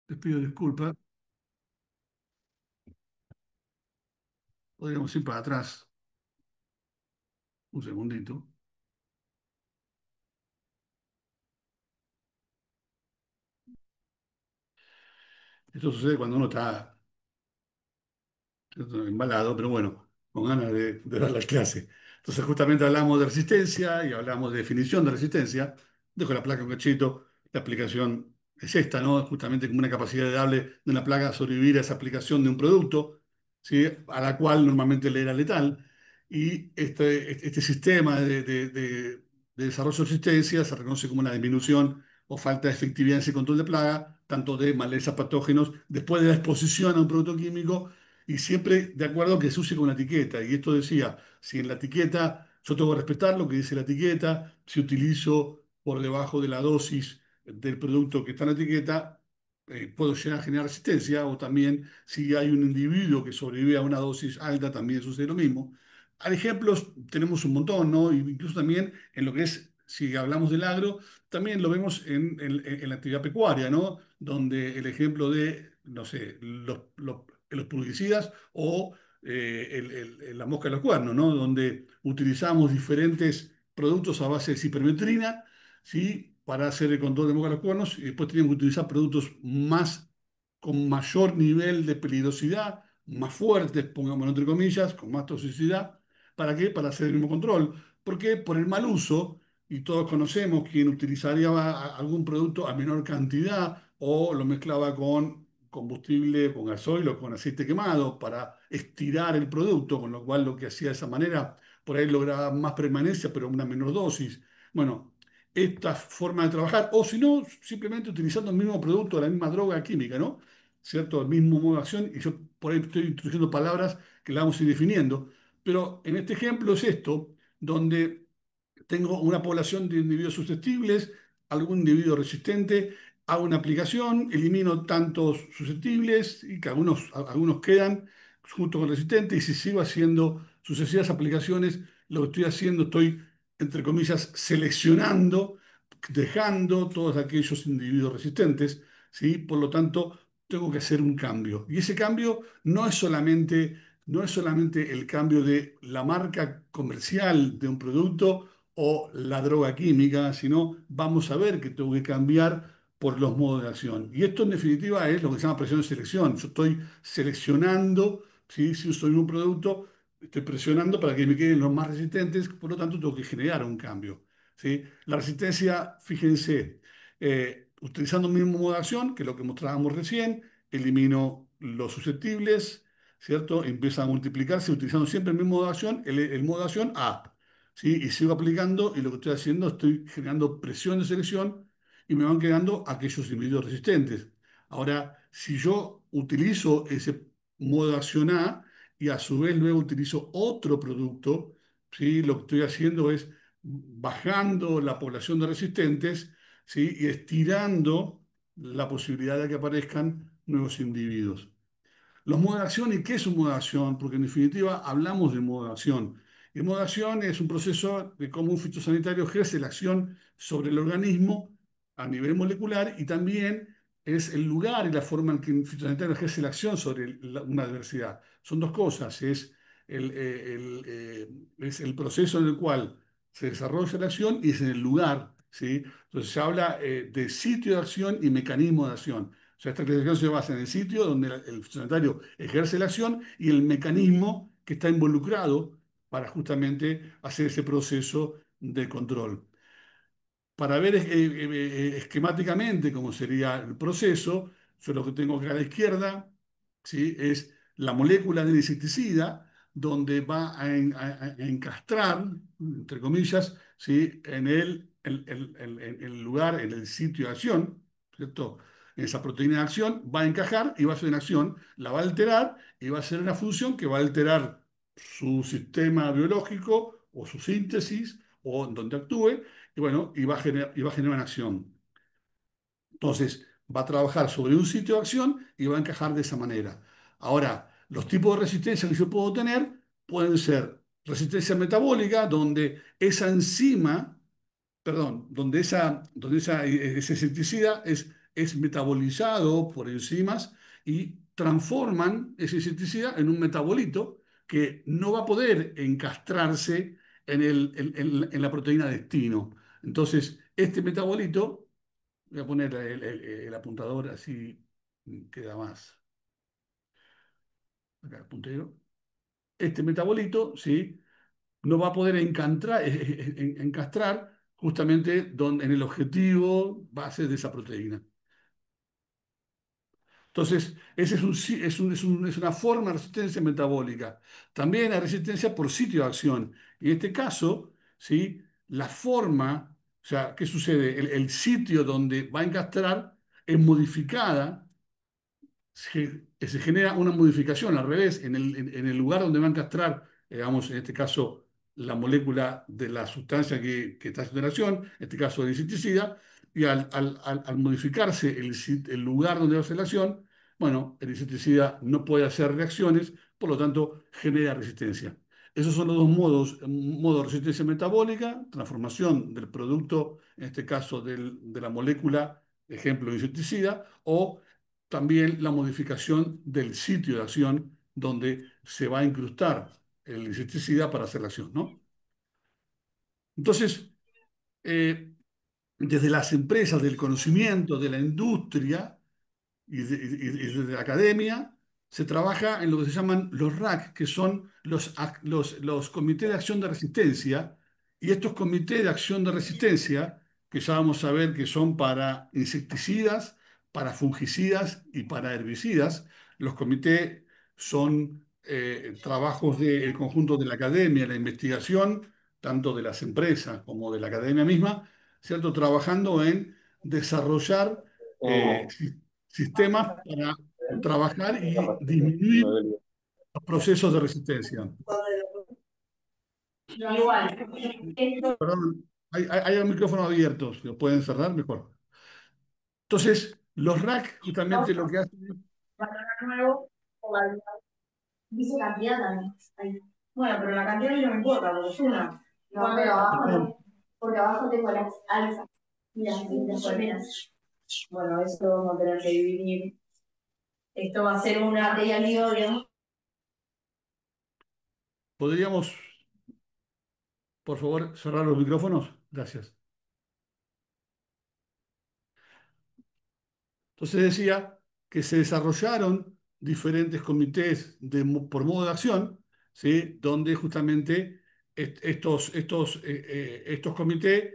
Les pido disculpas, podríamos ir para atrás un segundito. Esto sucede cuando uno está embalado, pero bueno, con ganas de dar la clase. Entonces, justamente hablamos de resistencia y hablamos de definición de resistencia. Dejo la placa un cachito. La aplicación es esta, ¿no? Justamente como una capacidad dable de una placa sobrevivir a esa aplicación de un producto, ¿sí? A la cual normalmente le era letal. Y este sistema de desarrollo de resistencia se reconoce como una disminución o falta de efectividad en ese control de plaga, tanto de malezas patógenos después de la exposición a un producto químico y siempre de acuerdo a que se use con la etiqueta. Y esto decía, si en la etiqueta, yo tengo que respetar lo que dice la etiqueta, si utilizo por debajo de la dosis del producto que está en la etiqueta, puedo llegar a generar resistencia, o también si hay un individuo que sobrevive a una dosis alta, también sucede lo mismo. Hay ejemplos, tenemos un montón, ¿no? Y incluso también en lo que es, si hablamos del agro, también lo vemos en la actividad pecuaria, ¿no? Donde el ejemplo de, no sé, los pulgicidas o la mosca de los cuernos, ¿no? Donde utilizamos diferentes productos a base de cipermetrina, ¿sí? Para hacer el control de mosca de los cuernos y después tenemos que utilizar productos más, con mayor nivel de peligrosidad, más fuertes, pongámoslo entre comillas, con más toxicidad. ¿Para qué? Para hacer el mismo control. ¿Por qué? Por el mal uso, y todos conocemos quien utilizaría algún producto a menor cantidad o lo mezclaba con combustible, con gasoil o con aceite quemado para estirar el producto, con lo cual lo que hacía de esa manera, por ahí lograba más permanencia, pero una menor dosis. Bueno, esta forma de trabajar, o si no, simplemente utilizando el mismo producto, la misma droga química, ¿no? ¿Cierto? El mismo modo de acción, y yo por ahí estoy introduciendo palabras que la vamos a ir definiendo, pero en este ejemplo es esto, donde tengo una población de individuos susceptibles, algún individuo resistente, hago una aplicación, elimino tantos susceptibles y que algunos quedan junto con resistentes, y si sigo haciendo sucesivas aplicaciones, lo que estoy haciendo, estoy, entre comillas, seleccionando, dejando todos aquellos individuos resistentes, ¿sí? Por lo tanto, tengo que hacer un cambio. Y ese cambio no es solamente el cambio de la marca comercial de un producto o la droga química, sino vamos a ver que tengo que cambiar por los modos de acción. Y esto en definitiva es lo que se llama presión de selección. Yo estoy seleccionando, ¿sí? Si uso un producto, estoy presionando para que me queden los más resistentes, por lo tanto tengo que generar un cambio, ¿sí? La resistencia, fíjense, utilizando el mismo modo de acción, que es lo que mostrábamos recién, elimino los susceptibles, ¿cierto? Empieza a multiplicarse utilizando siempre el mismo modo de acción, el modo de acción A. ¿Sí? Y sigo aplicando y lo que estoy haciendo, estoy generando presión de selección y me van quedando aquellos individuos resistentes. Ahora, si yo utilizo ese modo de acción A y a su vez luego utilizo otro producto, ¿sí? Lo que estoy haciendo es bajando la población de resistentes, ¿sí? Y estirando la posibilidad de que aparezcan nuevos individuos. Los modos de acción, ¿y qué es un modo de acción? Porque en definitiva hablamos de modo de acción. El modo de acción es un proceso de cómo un fitosanitario ejerce la acción sobre el organismo a nivel molecular, y también es el lugar y la forma en que un fitosanitario ejerce la acción sobre una adversidad. Son dos cosas, es el proceso en el cual se desarrolla la acción y es en el lugar, ¿sí? Entonces se habla de sitio de acción y mecanismo de acción. O sea, esta clasificación se basa en el sitio donde el funcionario ejerce la acción y el mecanismo que está involucrado para justamente hacer ese proceso de control. Para ver esquemáticamente cómo sería el proceso, yo lo que tengo acá a la izquierda, ¿sí? Es la molécula del insecticida, donde va a encastrar, entre comillas, ¿sí? En el lugar, en el sitio de acción, ¿cierto? En esa proteína de acción va a encajar y va a hacer una acción, la va a alterar y va a hacer una función que va a alterar su sistema biológico o su síntesis o en donde actúe, y bueno, y va a generar una acción. Entonces, va a trabajar sobre un sitio de acción y va a encajar de esa manera. Ahora, los tipos de resistencia que yo puedo tener pueden ser resistencia metabólica, donde esa enzima, perdón, donde ese insecticida es es metabolizado por enzimas y transforman ese insecticida en un metabolito que no va a poder encastrarse en la proteína destino. Entonces, este metabolito, voy a poner el apuntador así queda más. Acá, el puntero. Este metabolito, ¿sí? No va a poder encastrar justamente en el objetivo base de esa proteína. Entonces, ese es una forma de resistencia metabólica. También hay resistencia por sitio de acción. Y en este caso, ¿sí? La forma, o sea, ¿qué sucede? El sitio donde va a encastrar es modificada, se genera una modificación al revés, en el lugar donde va a encastrar, digamos, en este caso, la molécula de la sustancia que está en generación, en este caso el insecticida, y al modificarse el lugar donde va a hacer la acción, bueno, el insecticida no puede hacer reacciones, por lo tanto, genera resistencia. Esos son los dos modos, modo de resistencia metabólica, transformación del producto, en este caso de la molécula, ejemplo, insecticida, o también la modificación del sitio de acción donde se va a incrustar el insecticida para hacer la acción, ¿no? Entonces, eh, desde las empresas del conocimiento, de la industria, y desde la academia se trabaja en lo que se llaman los RAC, que son los comités de acción de resistencia, y estos comités de acción de resistencia, que ya vamos a ver que son para insecticidas, para fungicidas y para herbicidas, los comités son trabajos del conjunto de la academia, la investigación, tanto de las empresas como de la academia misma, ¿cierto? Trabajando en desarrollar eh, sistemas para trabajar y disminuir los procesos de resistencia. Igual. Perdón, hay un micrófono abierto, si lo pueden cerrar, mejor. Entonces, los RAC justamente lo que hacen, Nuevo, dice cantidad también. Ahí. Bueno, pero la cantidad no me importa, porque es una. No, pero abajo no, no, porque abajo tengo las alzas y las colmenas. Bueno, eso vamos a tener que dividir. Esto va a ser una arteria al iodio. podríamos, por favor, cerrar los micrófonos. Gracias. Entonces decía que se desarrollaron diferentes comités por modo de acción, ¿sí? Donde justamente estos comités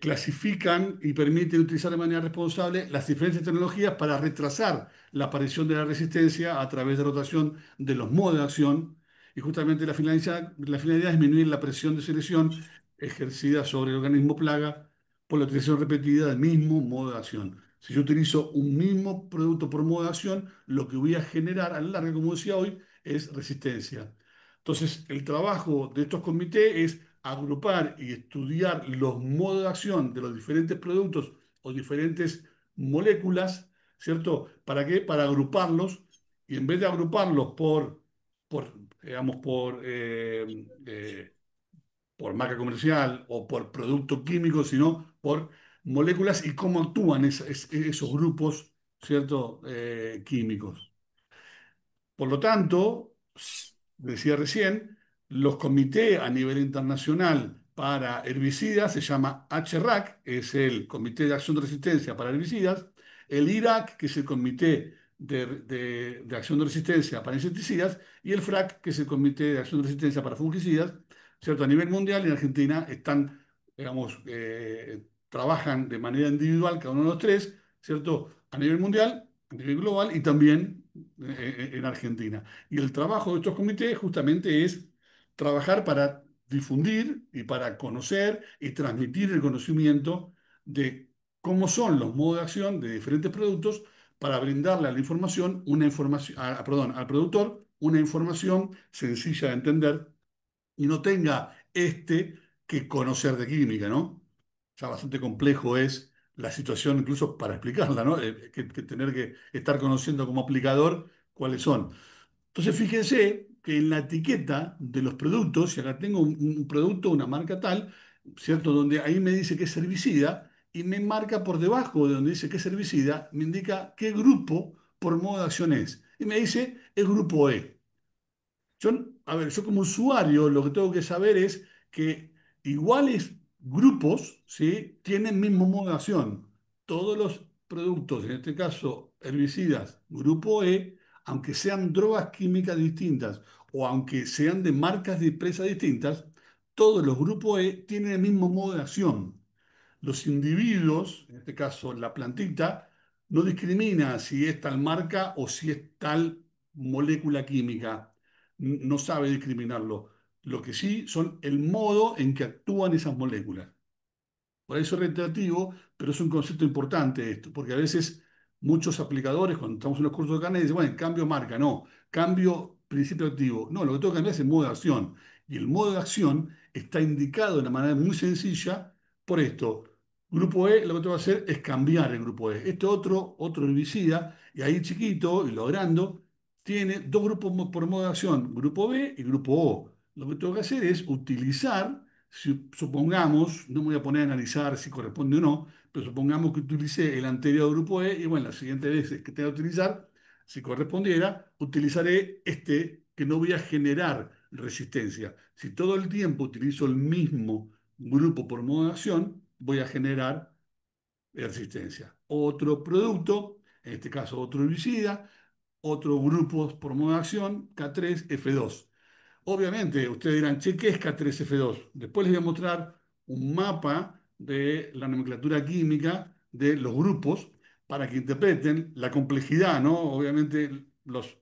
clasifican y permiten utilizar de manera responsable las diferentes tecnologías para retrasar la aparición de la resistencia a través de rotación de los modos de acción. Y justamente la finalidad es disminuir la presión de selección ejercida sobre el organismo plaga por la utilización repetida del mismo modo de acción. Si yo utilizo un mismo producto por modo de acción, lo que voy a generar a la larga, como decía hoy, es resistencia. Entonces, el trabajo de estos comités es agrupar y estudiar los modos de acción de los diferentes productos o diferentes moléculas, ¿cierto? ¿Para qué? Para agruparlos y en vez de agruparlos por digamos, por marca comercial o por producto químico, sino por moléculas y cómo actúan esos grupos, ¿cierto? Químicos. Por lo tanto, decía recién, los comités a nivel internacional para herbicidas se llama HRAC, es el Comité de Acción de Resistencia para Herbicidas, el IRAC, que es el Comité de Acción de Resistencia para Insecticidas, y el FRAC, que es el Comité de Acción de Resistencia para Fungicidas, ¿cierto? A nivel mundial y en Argentina están, digamos, trabajan de manera individual cada uno de los tres, ¿cierto? A nivel mundial, a nivel global y también en Argentina. Y el trabajo de estos comités justamente es trabajar para difundir y para conocer y transmitir el conocimiento de cómo son los modos de acción de diferentes productos para brindarle a la información una información, perdón, al productor una información sencilla de entender y no tenga que conocer de química, ¿no? Ya bastante complejo es la situación incluso para explicarla, ¿no? Que tener que estar conociendo como aplicador cuáles son. Entonces fíjense que en la etiqueta de los productos, si acá tengo un producto, una marca tal, ¿cierto? Donde ahí me dice que es herbicida, y me marca por debajo de donde dice que es herbicida, me indica qué grupo por modo de acción es. Y me dice, es grupo E. Yo, a ver, yo como usuario lo que tengo que saber es que iguales grupos, ¿sí?, tienen mismo modo de acción. Todos los productos, en este caso herbicidas, grupo E, aunque sean drogas químicas distintas o aunque sean de marcas de empresas distintas, todos los grupos E tienen el mismo modo de acción. Los individuos, en este caso la plantita, no discrimina si es tal marca o si es tal molécula química. No sabe discriminarlo. Lo que sí son el modo en que actúan esas moléculas. Por eso es reiterativo, pero es un concepto importante esto, porque a veces muchos aplicadores, cuando estamos en los cursos de carne, dicen, bueno, cambio marca, no, cambio principio activo. No, lo que tengo que cambiar es el modo de acción. Y el modo de acción está indicado de una manera muy sencilla por esto. Grupo E, lo que tengo que hacer es cambiar el grupo E. Este otro herbicida, y ahí chiquito y logrando, tiene dos grupos por modo de acción, grupo B y grupo O. Lo que tengo que hacer es utilizar, si supongamos, no me voy a poner a analizar si corresponde o no, pero supongamos que utilicé el anterior grupo E y bueno, la siguiente vez que tenga que utilizar, si correspondiera, utilizaré este que no voy a generar resistencia. Si todo el tiempo utilizo el mismo grupo por modo de acción, voy a generar resistencia. Otro producto, en este caso otro herbicida, otro grupo por modo de acción, K3F2. Obviamente, ustedes dirán, che, ¿qué es K3F2? Después les voy a mostrar un mapa de la nomenclatura química de los grupos para que interpreten la complejidad, ¿no? Obviamente, los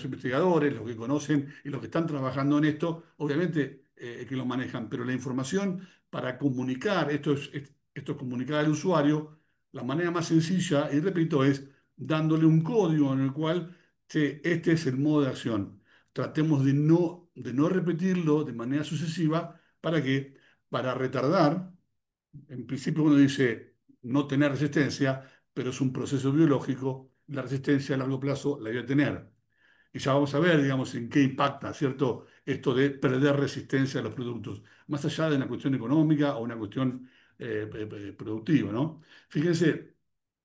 investigadores, los que conocen y los que están trabajando en esto, obviamente que lo manejan, pero la información para comunicar, esto es comunicar al usuario, la manera más sencilla, y repito, es dándole un código en el cual, che, este es el modo de acción. Tratemos de no repetirlo de manera sucesiva, ¿para qué? Para retardar, en principio uno dice no tener resistencia, pero es un proceso biológico, la resistencia a largo plazo la voy a tener. Y ya vamos a ver, digamos, en qué impacta, ¿cierto? Esto de perder resistencia a los productos, más allá de una cuestión económica o una cuestión productiva, ¿no? Fíjense,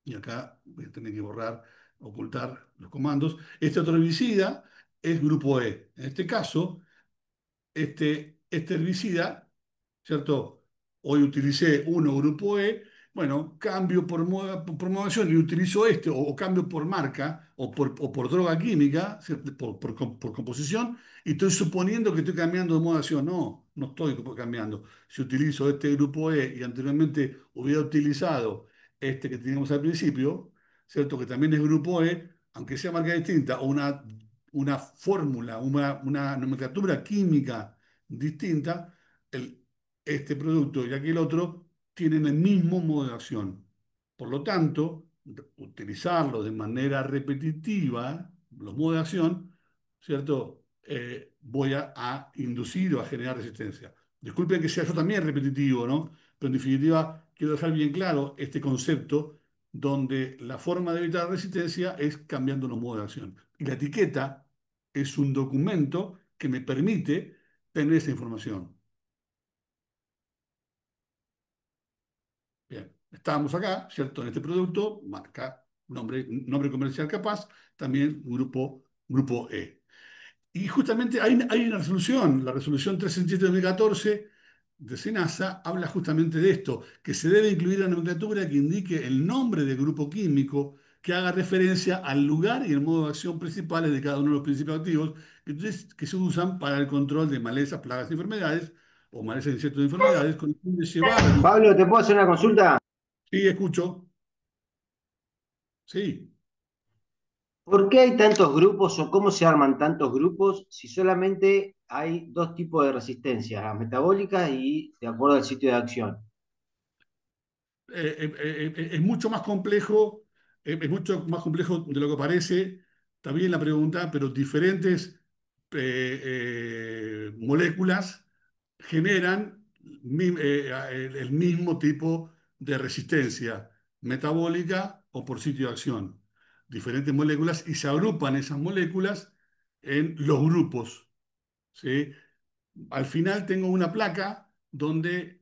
y acá voy a tener que borrar, ocultar los comandos. Este otro herbicida es grupo E. En este caso, este herbicida, ¿cierto? Hoy utilicé uno grupo E, bueno, cambio por modulación y utilizo este, o cambio por marca, o por droga química, ¿cierto? Por composición, y estoy suponiendo que estoy cambiando de modulación. No, no estoy cambiando. Si utilizo este grupo E y anteriormente hubiera utilizado este que teníamos al principio, ¿cierto? Que también es grupo E, aunque sea marca distinta, o una fórmula, una nomenclatura química distinta, el, este producto y aquel otro tienen el mismo modo de acción. Por lo tanto, utilizarlo de manera repetitiva, los modos de acción, ¿cierto? Voy a inducir o a generar resistencia. Disculpen que sea yo también repetitivo, ¿no? Pero en definitiva, quiero dejar bien claro este concepto donde la forma de evitar resistencia es cambiando los modos de acción. Y la etiqueta es un documento que me permite tener esa información. Bien, estábamos acá, ¿cierto? En este producto, marca, nombre comercial capaz, también grupo E. Y justamente hay una resolución, la resolución 367 de 2014 de SENASA habla justamente de esto, que se debe incluir la nomenclatura que indique el nombre del grupo químico que haga referencia al lugar y el modo de acción principales de cada uno de los principios activos que se usan para el control de malezas, plagas y enfermedades, o malezas, insectos y enfermedades, con el fin de llevar al... Pablo, ¿te puedo hacer una consulta? Sí, escucho. Sí. ¿Por qué hay tantos grupos o cómo se arman tantos grupos si solamente hay dos tipos de resistencias, las metabólicas y de acuerdo al sitio de acción? Es mucho más complejo, es mucho más complejo de lo que parece. También la pregunta, pero diferentes moléculas generan el mismo tipo de resistencia metabólica o por sitio de acción. Diferentes moléculas y se agrupan esas moléculas en los grupos, ¿sí? Al final tengo una placa donde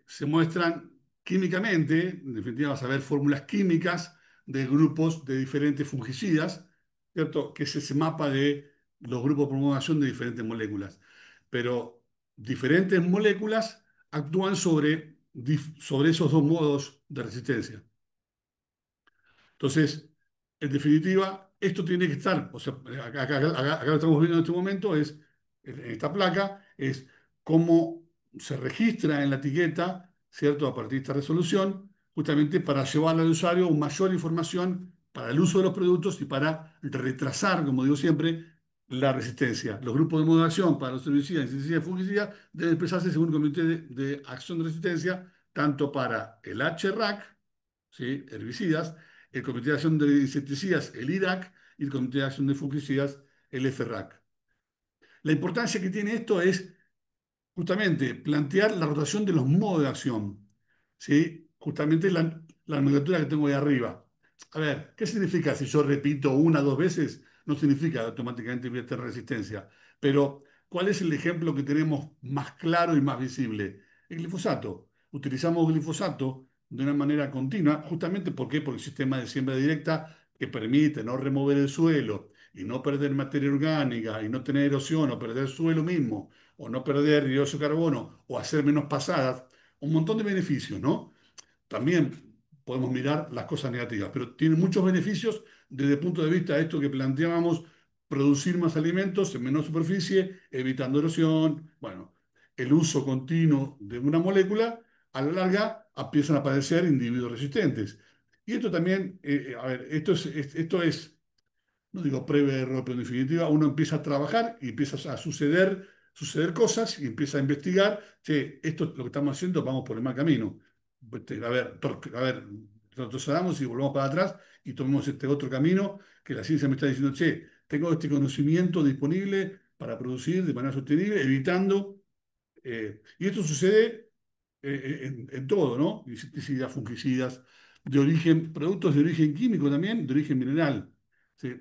se muestran químicamente, en definitiva, vas a ver fórmulas químicas de grupos de diferentes fungicidas, ¿cierto? Que es ese mapa de los grupos de promulgación de diferentes moléculas. Pero diferentes moléculas actúan sobre esos dos modos de resistencia. Entonces, en definitiva, esto tiene que estar, o sea, acá lo estamos viendo en este momento, en esta placa, es cómo se registra en la etiqueta, ¿cierto? A partir de esta resolución, justamente para llevarle al usuario mayor información para el uso de los productos y para retrasar, como digo siempre, la resistencia. Los grupos de modulación para los herbicidas, insecticidas y fungicidas deben expresarse según el Comité de Acción de Resistencia, tanto para el HRAC, ¿sí? Herbicidas, el Comité de Acción de Insecticidas, el IRAC, y el Comité de Acción de Fungicidas, el FRAC. La importancia que tiene esto es justamente plantear la rotación de los modos de acción, ¿sí? Justamente la nomenclatura que tengo ahí arriba. A ver, ¿qué significa si yo repito una o dos veces? No significa automáticamente voy a tener resistencia. Pero, ¿cuál es el ejemplo que tenemos más claro y más visible? El glifosato. Utilizamos glifosato de una manera continua, justamente ¿por qué? Por el sistema de siembra directa que permite no remover el suelo y no perder materia orgánica y no tener erosión o perder suelo mismo o no perder dióxido de carbono o hacer menos pasadas, un montón de beneficios, ¿no? También podemos mirar las cosas negativas, pero tiene muchos beneficios desde el punto de vista de esto que planteábamos, producir más alimentos en menor superficie, evitando erosión, bueno, el uso continuo de una molécula, a la larga empiezan a aparecer individuos resistentes. Y esto también, a ver, esto es no digo previo error, pero en definitiva uno empieza a trabajar y empieza a suceder cosas y empieza a investigar, che, esto es lo que estamos haciendo, vamos por el mal camino. A ver, retrocedamos y volvamos para atrás y tomemos este otro camino que la ciencia me está diciendo, che, tengo este conocimiento disponible para producir de manera sostenible, evitando, y esto sucede en todo, ¿no? Insecticidas, fungicidas, productos de origen químico también, de origen mineral. ¿Sí?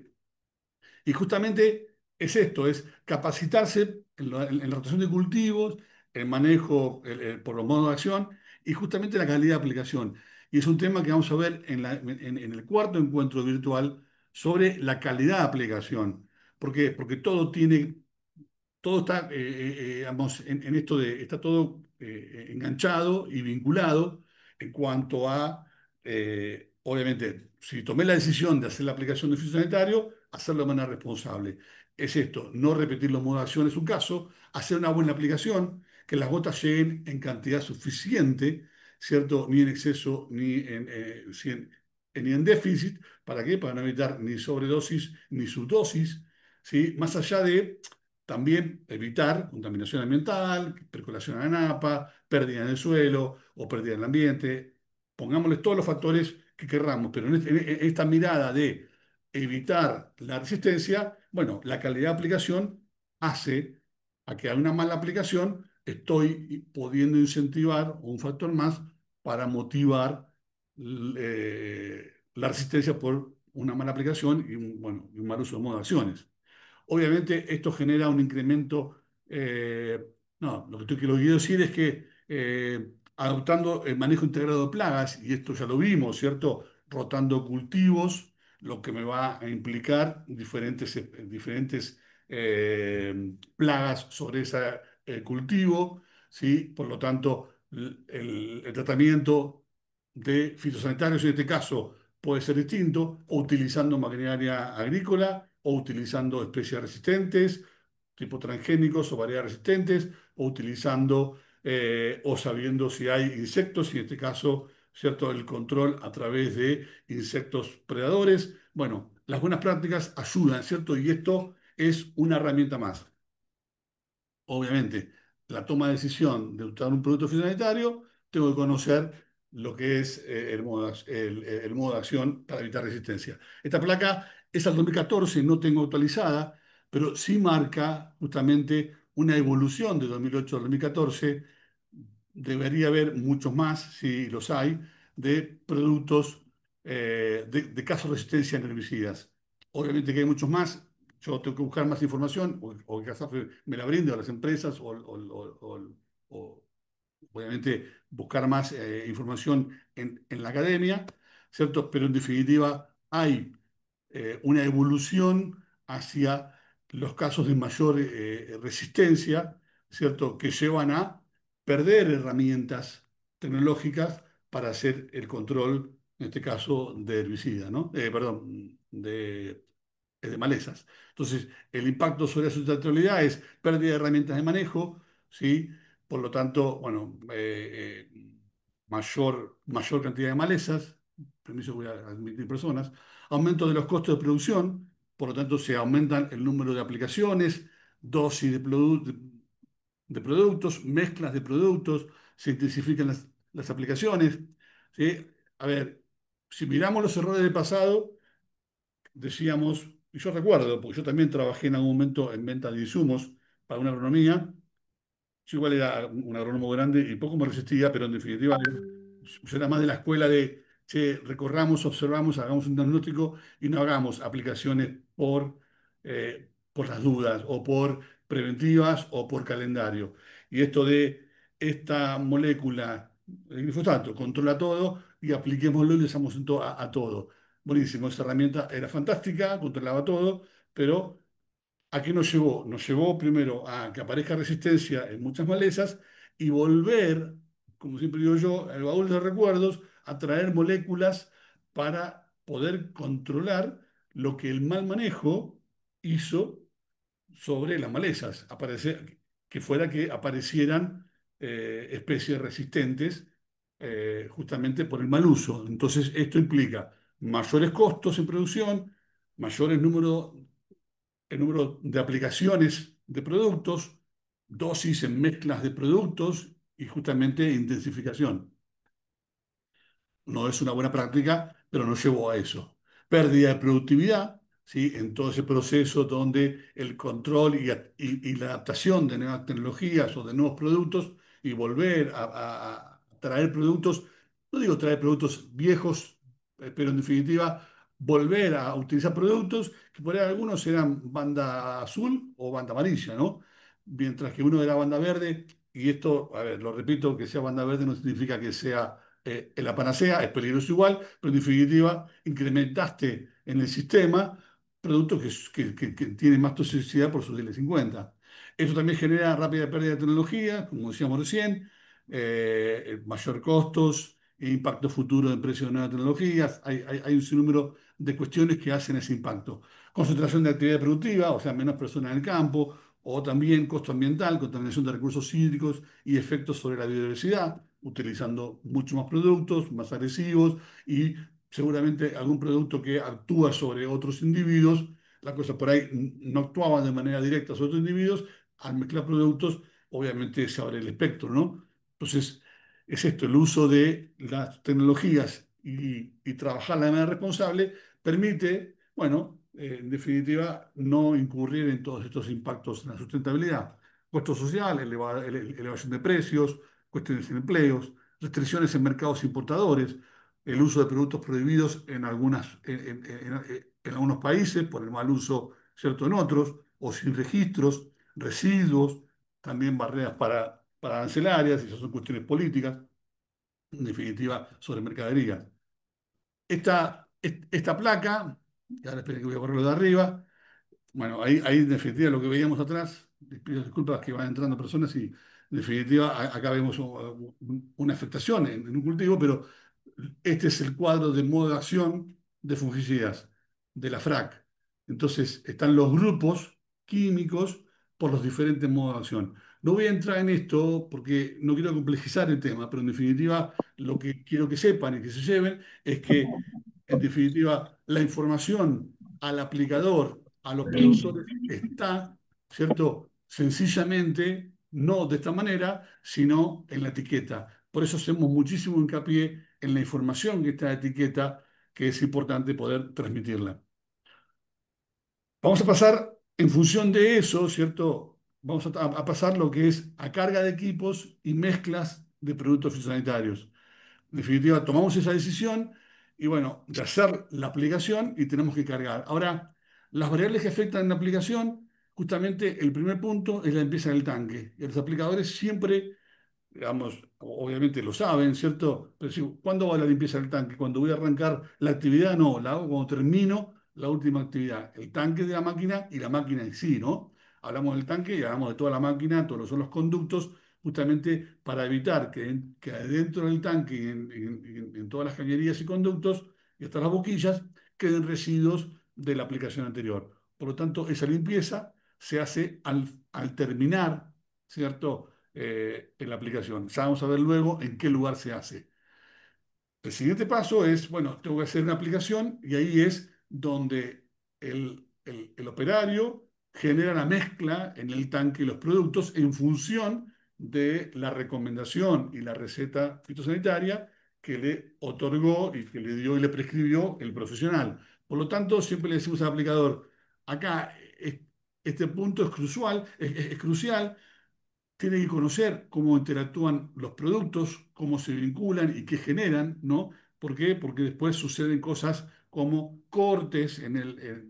Y justamente es esto, es capacitarse en la rotación de cultivos, el manejo por los modos de acción y justamente la calidad de aplicación. Y es un tema que vamos a ver en el cuarto encuentro virtual sobre la calidad de aplicación. ¿Por qué? Porque todo está, digamos, en esto está todo enganchado y vinculado en cuanto a, obviamente, si tomé la decisión de hacer la aplicación de fitosanitario, hacerlo de manera responsable. Es esto, no repetir los modos de acción en su caso, hacer una buena aplicación, que las gotas lleguen en cantidad suficiente, ¿cierto? Ni en exceso, ni en déficit. ¿Para qué? Para no evitar ni sobredosis ni subdosis, ¿sí? Más allá de también evitar contaminación ambiental, percolación a la napa, pérdida en el suelo o pérdida en el ambiente. Pongámosle todos los factores que querramos, pero en esta mirada de evitar la resistencia, bueno, la calidad de aplicación hace a que a una mala aplicación estoy pudiendo incentivar un factor más para motivar la resistencia por una mala aplicación y bueno, y un mal uso de modo de acciones. Obviamente esto genera un incremento, no, lo que quiero decir es que adoptando el manejo integrado de plagas, y esto ya lo vimos, ¿cierto? Rotando cultivos, lo que me va a implicar diferentes plagas sobre ese cultivo, ¿sí? Por lo tanto, el tratamiento de fitosanitarios en este caso puede ser distinto, o utilizando maquinaria agrícola, o utilizando especies resistentes, tipo transgénicos o variedades resistentes, o utilizando o sabiendo si hay insectos, y en este caso, ¿cierto? El control a través de insectos predadores. Bueno, las buenas prácticas ayudan, ¿cierto? Y esto es una herramienta más. Obviamente, la toma de decisión de usar un producto fitosanitario, tengo que conocer lo que es el modo de acción para evitar resistencia. Esta placa es al 2014, no tengo actualizada, pero sí marca justamente una evolución de 2008 al 2014. Debería haber muchos más, si los hay, de productos de casos de resistencia en herbicidas. Obviamente que hay muchos más, yo tengo que buscar más información o que CASAFE me la brinde a las empresas o obviamente buscar más información en la academia, ¿cierto? Pero en definitiva hay una evolución hacia los casos de mayor resistencia, ¿cierto? Que llevan a perder herramientas tecnológicas para hacer el control, en este caso, de herbicida, ¿no? Perdón, de malezas. Entonces, el impacto sobre la sustentabilidad es pérdida de herramientas de manejo, ¿sí? Por lo tanto, bueno, mayor cantidad de malezas, permiso, voy a admitir personas, aumento de los costos de producción, por lo tanto, se aumentan el número de aplicaciones, dosis de productos, mezclas de productos, se intensifican las aplicaciones, ¿sí? A ver, si miramos los errores del pasado, decíamos, y yo recuerdo, porque yo también trabajé en algún momento en venta de insumos para una agronomía. Yo igual era un agrónomo grande y poco me resistía, pero en definitiva yo era más de la escuela de, che, recorramos, observamos, hagamos un diagnóstico y no hagamos aplicaciones por las dudas o por preventivas o por calendario. Y esto de esta molécula, el glifosato, controla todo y apliquémoslo y le damos a todo. Buenísimo, esa herramienta era fantástica, controlaba todo, pero ¿a qué nos llevó? Nos llevó primero a que aparezca resistencia en muchas malezas y volver, como siempre digo yo, al baúl de recuerdos, a traer moléculas para poder controlar lo que el mal manejo hizo sobre las malezas. Que fuera que aparecieran especies resistentes justamente por el mal uso. Entonces, esto implica mayores costos en producción, mayores números el número de aplicaciones de productos, dosis en mezclas de productos y justamente intensificación. No es una buena práctica, pero nos llevó a eso. Pérdida de productividad, ¿sí? En todo ese proceso donde el control y la adaptación de nuevas tecnologías o de nuevos productos y volver a traer productos, no digo traer productos viejos, pero en definitiva volver a utilizar productos que por ahí algunos eran banda azul o banda amarilla, ¿no? Mientras que uno era banda verde, y esto, a ver, lo repito, que sea banda verde no significa que sea en la panacea, es peligroso igual, pero en definitiva incrementaste en el sistema productos que tienen más toxicidad por sus L50. Esto también genera rápida pérdida de tecnología, como decíamos recién, mayor costos, impacto futuro en precios de nuevas tecnologías. Hay un sinnúmero de cuestiones que hacen ese impacto. Concentración de actividad productiva, o sea, menos personas en el campo, o también costo ambiental, contaminación de recursos hídricos y efectos sobre la biodiversidad, utilizando muchos más productos, más agresivos y seguramente algún producto que actúa sobre otros individuos. La cosa por ahí no actuaba de manera directa sobre otros individuos. Al mezclar productos, obviamente se abre el espectro, ¿no? Entonces, es esto, el uso de las tecnologías y trabajar de manera responsable permite, bueno, en definitiva, no incurrir en todos estos impactos en la sustentabilidad. Costos sociales, elevación de precios, cuestiones en empleos, restricciones en mercados importadores, el uso de productos prohibidos en algunos países por el mal uso, ¿cierto?, en otros, o sin registros, residuos, también barreras para arancelarias, y esas son cuestiones políticas, en definitiva, sobre mercadería. Esta placa, y ahora esperen que voy a correrlo de arriba, bueno, ahí en definitiva lo que veíamos atrás, les pido disculpas que van entrando personas y en definitiva acá vemos una afectación en un cultivo, pero este es el cuadro del modo de acción de fungicidas, de la FRAC. Entonces están los grupos químicos por los diferentes modos de acción. No voy a entrar en esto porque no quiero complejizar el tema, pero en definitiva lo que quiero que sepan y que se lleven es que en definitiva, la información al aplicador, a los productores, está, ¿cierto? Sencillamente, no de esta manera, sino en la etiqueta. Por eso hacemos muchísimo hincapié en la información que está en la etiqueta, que es importante poder transmitirla. Vamos a pasar, en función de eso, ¿cierto? Vamos a pasar lo que es a carga de equipos y mezclas de productos fitosanitarios. En definitiva, tomamos esa decisión y bueno, de hacer la aplicación y tenemos que cargar. Ahora, las variables que afectan la aplicación, justamente el primer punto es la limpieza del tanque. Y los aplicadores siempre digamos, obviamente lo saben, ¿cierto? Pero si, ¿cuándo va la limpieza del tanque? Cuando voy a arrancar la actividad, no, la hago cuando termino la última actividad, el tanque de la máquina y la máquina en sí, ¿no? Hablamos del tanque y hablamos de toda la máquina, todos son los conductos, justamente para evitar que dentro del tanque y en todas las cañerías y conductos y hasta las boquillas queden residuos de la aplicación anterior. Por lo tanto, esa limpieza se hace al terminar, ¿cierto? En la aplicación. Ya vamos a ver luego en qué lugar se hace. El siguiente paso es, bueno, tengo que hacer una aplicación y ahí es donde el operario genera la mezcla en el tanque de los productos en función de la recomendación y la receta fitosanitaria que le otorgó y que le dio y le prescribió el profesional. Por lo tanto, siempre le decimos al aplicador, acá este punto es crucial, es crucial, tiene que conocer cómo interactúan los productos, cómo se vinculan y qué generan, ¿no? ¿Por qué? Porque después suceden cosas como cortes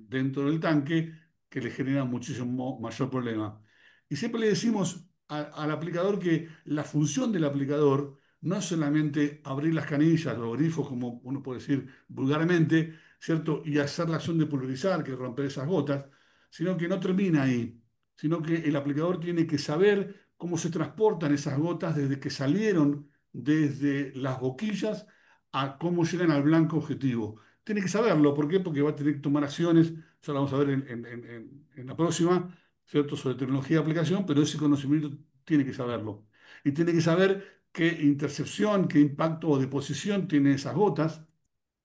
dentro del tanque que le generan muchísimo mayor problema. Y siempre le decimos al aplicador que la función del aplicador no es solamente abrir las canillas o grifos, como uno puede decir vulgarmente, ¿cierto? Y hacer la acción de pulverizar, que es romper esas gotas, sino que no termina ahí, sino que el aplicador tiene que saber cómo se transportan esas gotas desde que salieron desde las boquillas a cómo llegan al blanco objetivo. Tiene que saberlo, ¿por qué? Porque va a tener que tomar acciones, ya lo vamos a ver en la próxima, ¿cierto? Sobre tecnología de aplicación, pero ese conocimiento tiene que saberlo. Y tiene que saber qué intercepción, qué impacto o deposición tienen esas gotas,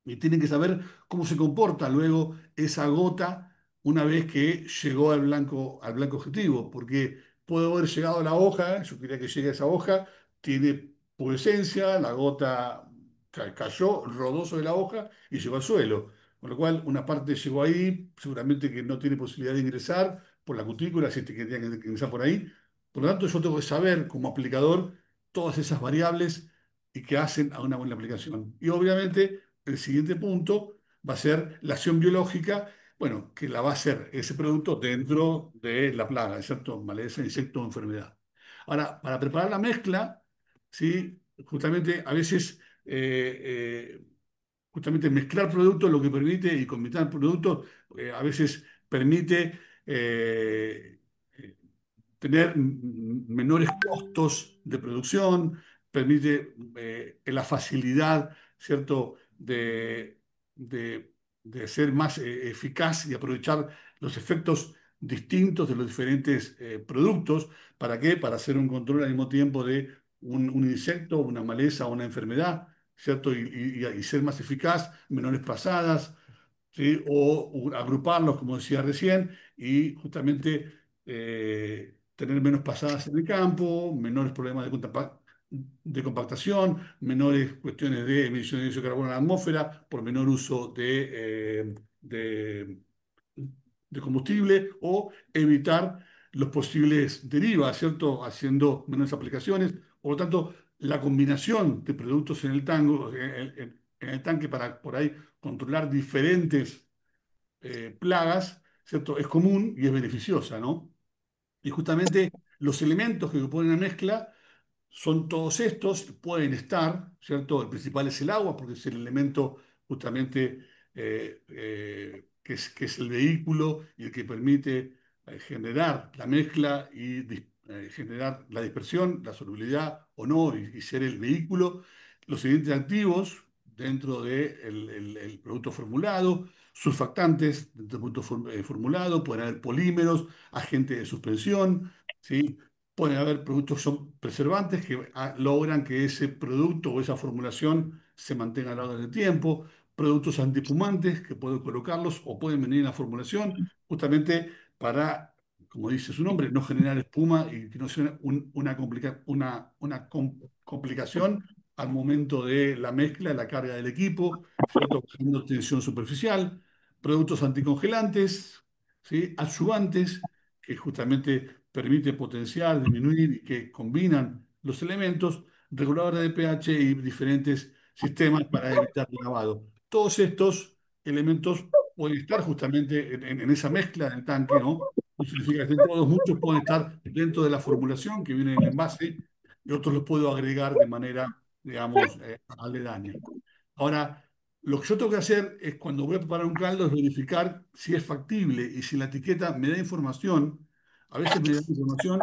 y tienen que saber cómo se comporta luego esa gota una vez que llegó al blanco objetivo, porque puede haber llegado a la hoja, yo quería que llegue a esa hoja, tiene pubescencia, la gota cayó, rodó sobre la hoja y llegó al suelo, con lo cual una parte llegó ahí, seguramente que no tiene posibilidad de ingresar por la cutícula, si es que tenía que ingresar por ahí. Por lo tanto, yo tengo que saber como aplicador todas esas variables y que hacen a una buena aplicación. Y obviamente el siguiente punto va a ser la acción biológica, bueno, que la va a hacer ese producto dentro de la plaga, ¿cierto? Maleza, insecto o enfermedad. Ahora, para preparar la mezcla, ¿sí? Justamente a veces, justamente mezclar productos lo que permite y combinar productos, a veces permite tener menores costos de producción, permite la facilidad, ¿cierto?, de ser más eficaz y aprovechar los efectos distintos de los diferentes productos. ¿Para qué? Para hacer un control al mismo tiempo de un insecto, una maleza o una enfermedad, ¿cierto? Y ser más eficaz, menores pasadas, ¿sí? O agruparlos, como decía recién, y justamente tener menos pasadas en el campo, menores problemas de compactación, menores cuestiones de emisión de dióxido de carbono a la atmósfera, por menor uso de combustible o evitar los posibles derivas, ¿cierto? Haciendo menores aplicaciones. Por lo tanto, la combinación de productos en el tango, en el tanque para por ahí controlar diferentes plagas, ¿cierto? Es común y es beneficiosa, ¿no? Y justamente los elementos que componen la mezcla son todos estos, pueden estar, ¿cierto? El principal es el agua, porque es el elemento justamente que es el vehículo y el que permite generar la mezcla y generar la dispersión, la solubilidad o no, y ser el vehículo. Los siguientes activos dentro del producto formulado, surfactantes dentro del producto formulado, pueden haber polímeros, agentes de suspensión, ¿sí? Pueden haber productos que son preservantes que logran que ese producto o esa formulación se mantenga a lo largo del tiempo. Productos antiespumantes que pueden colocarlos o pueden venir en la formulación justamente para, como dice su nombre, no generar espuma y que no sea complicación al momento de la mezcla, la carga del equipo, ¿cierto? Generando tensión superficial. Productos anticongelantes, ¿sí? Adyuvantes que justamente permite potenciar, disminuir y que combinan los elementos, reguladores de pH y diferentes sistemas para evitar el lavado. Todos estos elementos pueden estar justamente en esa mezcla del tanque, ¿no? No significa que estén todos, muchos pueden estar dentro de la formulación que viene en el envase, y otros los puedo agregar de manera, digamos, aledaña. Ahora, lo que yo tengo que hacer es cuando voy a preparar un caldo es verificar si es factible y si la etiqueta me da información, a veces me da información,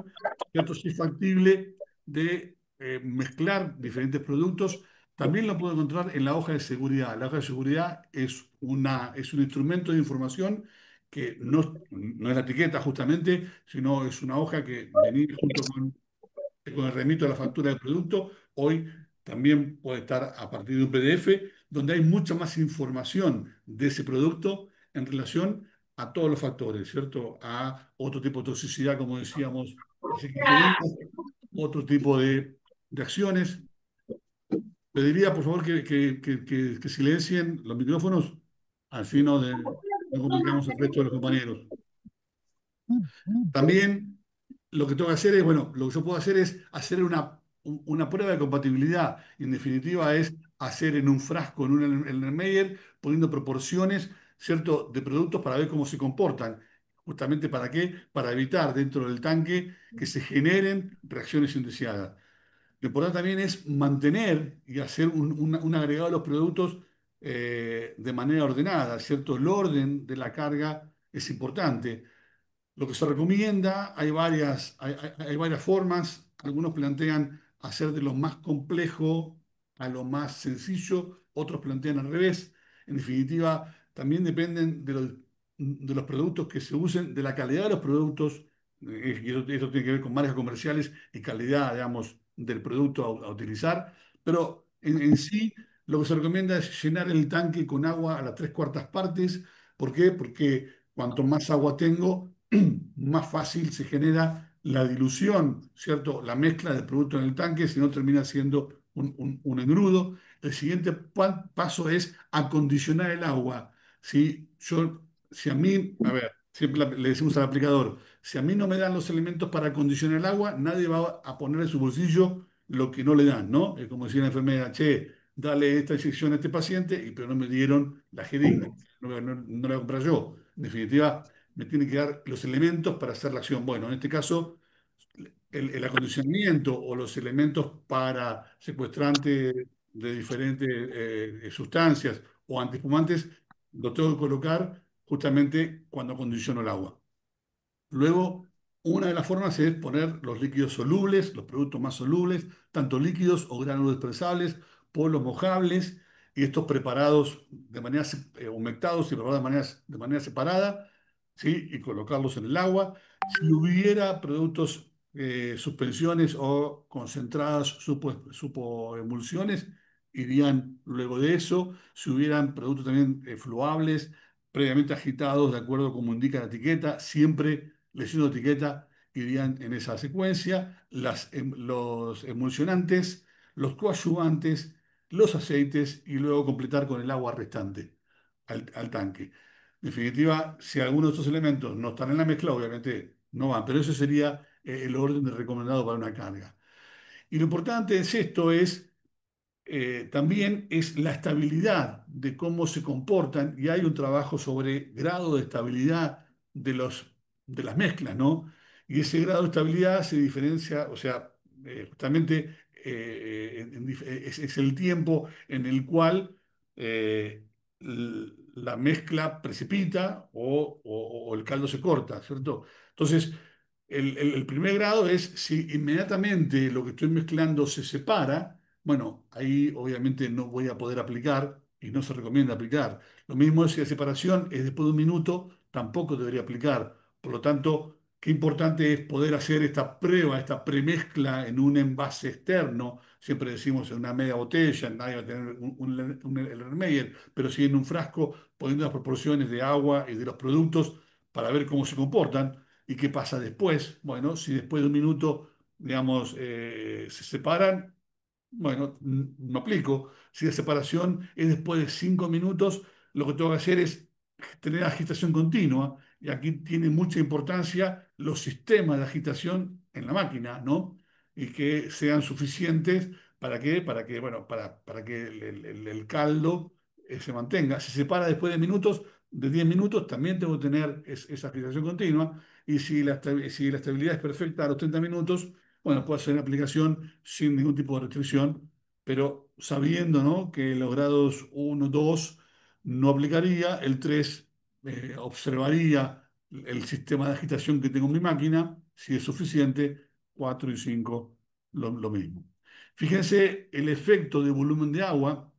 ¿cierto? Si es factible de mezclar diferentes productos. También lo puedo encontrar en la hoja de seguridad. La hoja de seguridad es un instrumento de información que no es la etiqueta justamente, sino es una hoja que venía junto con el remito de la factura del producto. Hoy también puede estar a partir de un PDF, donde hay mucha más información de ese producto en relación a todos los factores, ¿cierto? A otro tipo de toxicidad, como decíamos hace 15 días, otro tipo de acciones. Pediría, por favor, que silencien los micrófonos, así no complicamos el resto de los compañeros. También lo que tengo que hacer es, bueno, lo que yo puedo hacer es hacer una prueba de compatibilidad. Y en definitiva es hacer en un frasco, en un Erlenmeyer, poniendo proporciones, ¿cierto?, de productos para ver cómo se comportan. Justamente para qué, para evitar dentro del tanque que se generen reacciones indeseadas. Lo importante también es mantener y hacer un agregado de los productos de manera ordenada, ¿cierto? El orden de la carga es importante. Lo que se recomienda, hay varias formas. Algunos plantean hacer de lo más complejo a lo más sencillo, otros plantean al revés. En definitiva, también dependen de los productos que se usen, de la calidad de los productos, y eso tiene que ver con marcas comerciales y calidad, digamos, del producto a utilizar. Pero en sí, lo que se recomienda es llenar el tanque con agua a las tres cuartas partes. ¿Por qué? Porque cuanto más agua tengo, más fácil se genera la dilución, ¿cierto? La mezcla del producto en el tanque, si no termina siendo un engrudo. El siguiente paso es acondicionar el agua. Si a mí, a ver, siempre le decimos al aplicador, si a mí no me dan los elementos para acondicionar el agua, nadie va a poner en su bolsillo lo que no le dan, ¿no? Es como decir la enfermera, che, dale esta inyección a este paciente, pero no me dieron la jeringa, no la voy a comprar yo. En definitiva, me tiene que dar los elementos para hacer la acción. Bueno, en este caso, el acondicionamiento o los elementos para secuestrantes de diferentes sustancias o antiespumantes, lo tengo que colocar justamente cuando acondiciono el agua. Luego, una de las formas es poner los líquidos solubles, los productos más solubles, tanto líquidos o gránulos expresables, polos mojables, y estos preparados de manera, humectados y preparados de manera separada, ¿sí? Y colocarlos en el agua. Si hubiera productos, suspensiones o concentradas supoemulsiones, irían luego de eso. Si hubieran productos también fluables, previamente agitados, de acuerdo como indica la etiqueta, siempre leyendo etiqueta irían en esa secuencia, los emulsionantes, los coadyuvantes, los aceites y luego completar con el agua restante al tanque. En definitiva, si alguno de estos elementos no están en la mezcla, obviamente no van, pero ese sería el orden recomendado para una carga. Y lo importante es esto, también es la estabilidad de cómo se comportan y hay un trabajo sobre grado de estabilidad de las mezclas, ¿no? Y ese grado de estabilidad se diferencia, o sea, justamente es el tiempo en el cual la mezcla precipita o el caldo se corta, ¿cierto? Entonces, el primer grado es si inmediatamente lo que estoy mezclando se separa. Bueno, ahí obviamente no voy a poder aplicar y no se recomienda aplicar. Lo mismo es si la separación es después de un minuto, tampoco debería aplicar. Por lo tanto, qué importante es poder hacer esta prueba, esta premezcla en un envase externo. Siempre decimos en una media botella, nadie va a tener un Erlenmeyer, pero sí en un frasco, poniendo las proporciones de agua y de los productos para ver cómo se comportan y qué pasa después. Bueno, si después de un minuto, digamos, se separan, bueno, no aplico. Si la separación es después de 5 minutos, lo que tengo que hacer es tener agitación continua. Y aquí tiene mucha importancia los sistemas de agitación en la máquina, ¿no? Y que sean suficientes para que, bueno, para que el caldo se mantenga. Si se separa después de 10 minutos, también tengo que tener esa agitación continua. Y si la estabilidad es perfecta a los 30 minutos, bueno, puedo hacer aplicación sin ningún tipo de restricción, pero sabiendo, ¿no?, que los grados uno 2 no aplicaría, el 3 observaría el sistema de agitación que tengo en mi máquina, si es suficiente, 4 y 5 lo mismo. Fíjense el efecto de volumen de agua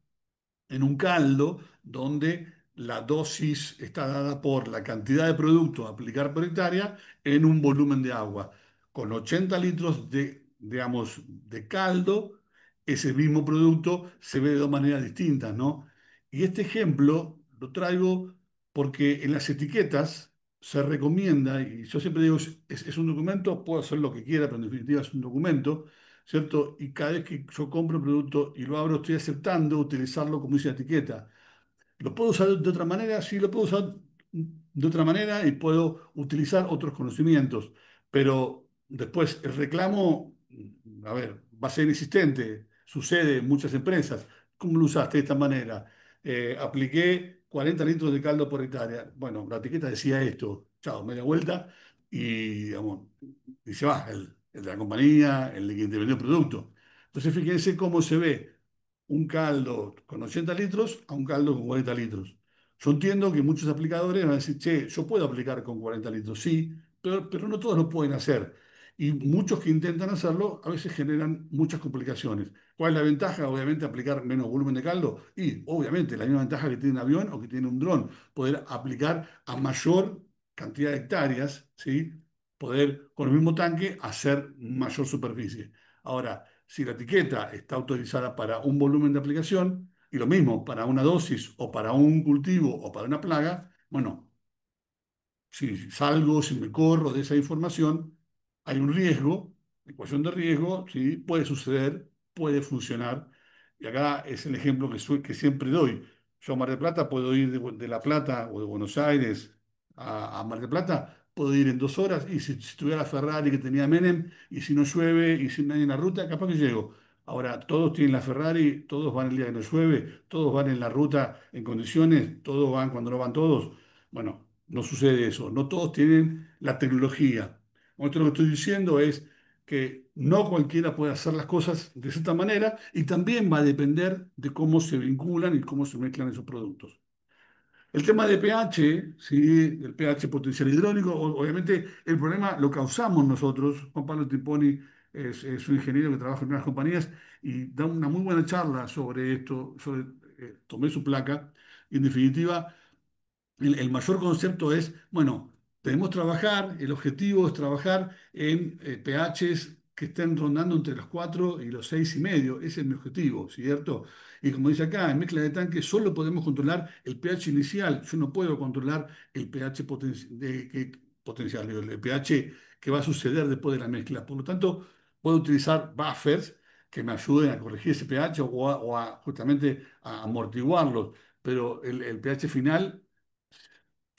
en un caldo donde la dosis está dada por la cantidad de producto a aplicar por hectárea en un volumen de agua. Con 80 litros de, digamos, de caldo, ese mismo producto se ve de dos maneras distintas, ¿no? Y este ejemplo lo traigo porque en las etiquetas se recomienda, y yo siempre digo, es un documento, puedo hacer lo que quiera, pero en definitiva es un documento, ¿cierto? Y cada vez que yo compro un producto y lo abro, estoy aceptando utilizarlo como dice la etiqueta. ¿Lo puedo usar de otra manera? Sí, lo puedo usar de otra manera y puedo utilizar otros conocimientos, pero después el reclamo, a ver, va a ser inexistente, sucede en muchas empresas. ¿Cómo lo usaste de esta manera? Apliqué 40 litros de caldo por hectárea. Bueno, la etiqueta decía esto, chao, media vuelta y, digamos, y se va el de la compañía, el que te vendió el producto. Entonces, fíjense cómo se ve un caldo con 80 litros a un caldo con 40 litros. Yo entiendo que muchos aplicadores van a decir, che, yo puedo aplicar con 40 litros, sí, pero no todos lo pueden hacer. Y muchos que intentan hacerlo a veces generan muchas complicaciones. ¿Cuál es la ventaja? Obviamente aplicar menos volumen de caldo y obviamente la misma ventaja que tiene un avión o que tiene un dron, poder aplicar a mayor cantidad de hectáreas, ¿sí? Poder con el mismo tanque hacer mayor superficie. Ahora, si la etiqueta está autorizada para un volumen de aplicación, y lo mismo para una dosis o para un cultivo o para una plaga, bueno, si salgo, si me corro de esa información, hay un riesgo, ecuación de riesgo, ¿sí? Puede suceder, puede funcionar. Y acá es el ejemplo que siempre doy. Yo a Mar del Plata puedo ir de La Plata o de Buenos Aires a Mar del Plata, puedo ir en 2 horas y si tuviera Ferrari que tenía Menem y si no llueve y si no hay en la ruta, capaz que llego. Ahora, todos tienen la Ferrari, todos van el día que no llueve, todos van en la ruta en condiciones, todos van cuando no van todos. Bueno, no sucede eso, no todos tienen la tecnología. Otro lo que estoy diciendo es que no cualquiera puede hacer las cosas de cierta manera y también va a depender de cómo se vinculan y cómo se mezclan esos productos. El tema de pH, ¿sí? El pH potencial hidrónico, obviamente el problema lo causamos nosotros. Juan Pablo Tiponi es un ingeniero que trabaja en unas compañías y da una muy buena charla sobre esto, tomé su placa y en definitiva el mayor concepto es, bueno, debemos trabajar, el objetivo es trabajar en pHs que estén rondando entre los 4 y los 6,5. Ese es mi objetivo, ¿cierto? Y como dice acá, en mezcla de tanque solo podemos controlar el pH inicial. Yo no puedo controlar el pH potencial, digo, el pH que va a suceder después de la mezcla. Por lo tanto, puedo utilizar buffers que me ayuden a corregir ese pH o a justamente a amortiguarlos. Pero el pH final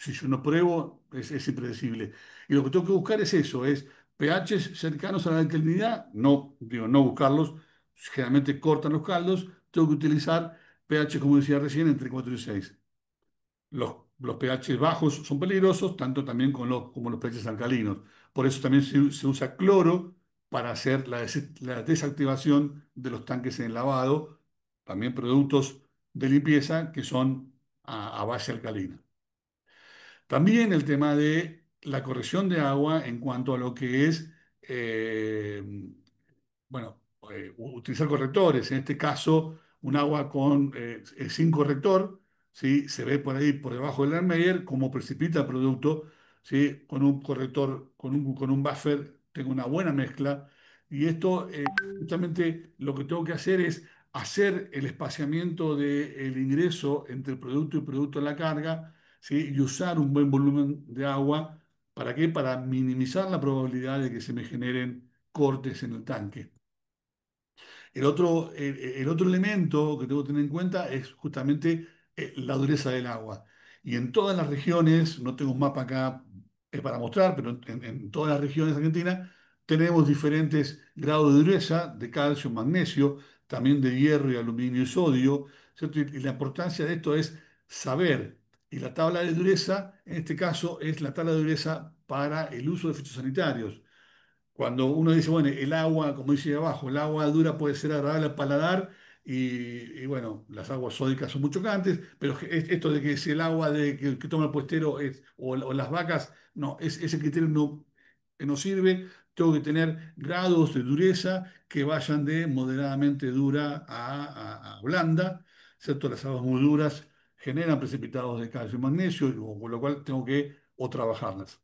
si yo no pruebo, es impredecible. Y lo que tengo que buscar es eso, es pHs cercanos a la alcalinidad, no, digo, no buscarlos, generalmente cortan los caldos, tengo que utilizar pH, como decía recién, entre 4 y 6. Los pH bajos son peligrosos, tanto también como los pH alcalinos. Por eso también se usa cloro para hacer la desactivación de los tanques en lavado, también productos de limpieza que son a base alcalina. También el tema de la corrección de agua en cuanto a lo que es, eh, bueno, utilizar correctores. En este caso, un agua sin corrector, ¿sí? Se ve por ahí por debajo del Erlenmeyer cómo precipita el producto, ¿sí? Con un corrector, con un buffer, tengo una buena mezcla. Y esto, justamente lo que tengo que hacer es hacer el espaciamiento del ingreso entre el producto y producto de la carga, ¿sí? Y usar un buen volumen de agua. ¿Para qué? Para minimizar la probabilidad de que se me generen cortes en el tanque. El otro elemento que tengo que tener en cuenta es justamente la dureza del agua. Y en todas las regiones, no tengo un mapa acá para mostrar, pero en todas las regiones de Argentina tenemos diferentes grados de dureza de calcio, magnesio, también de hierro y aluminio y sodio, ¿cierto? Y la importancia de esto es saber. Y la tabla de dureza, en este caso, es la tabla de dureza para el uso de fitosanitarios. Cuando uno dice, bueno, el agua, como dice ahí abajo, el agua dura puede ser agradable al paladar y, bueno, las aguas sódicas son muy chocantes, pero esto de que si el agua que toma el puestero o las vacas, no, ese criterio no sirve. Tengo que tener grados de dureza que vayan de moderadamente dura a blanda, ¿cierto? Las aguas muy duras generan precipitados de calcio y magnesio, con lo cual tengo que o trabajarlas.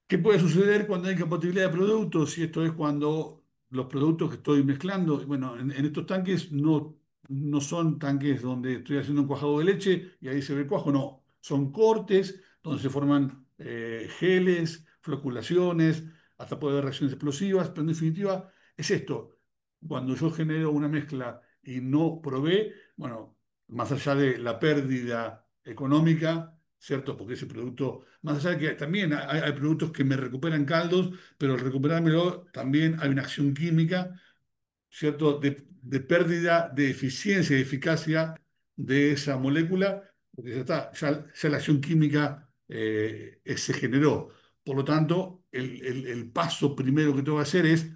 ¿Qué puede suceder cuando hay incompatibilidad de productos? Y esto es cuando los productos que estoy mezclando, bueno, en estos tanques no son tanques donde estoy haciendo un cuajado de leche y ahí se ve el cuajo, no, son cortes donde se forman geles, floculaciones, hasta puede haber reacciones explosivas, pero en definitiva es esto, cuando yo genero una mezcla y no probé, bueno, más allá de la pérdida económica, ¿cierto? Porque ese producto, más allá de que también hay productos que me recuperan caldos, pero al recuperármelo también hay una acción química, ¿cierto? De pérdida de eficiencia y eficacia de esa molécula, porque ya está, ya la acción química se generó. Por lo tanto, el paso primero que tengo que hacer es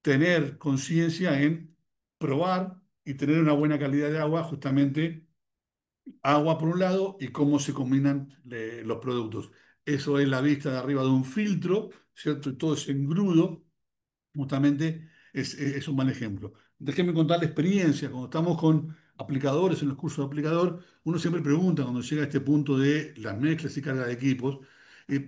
tener conciencia en probar y tener una buena calidad de agua, justamente agua por un lado y cómo se combinan los productos. Eso es la vista de arriba de un filtro, ¿cierto? Y todo ese engrudo, justamente, es un mal ejemplo. Déjenme contar la experiencia. Cuando estamos con aplicadores en los cursos de aplicador, uno siempre pregunta cuando llega a este punto de las mezclas y carga de equipos.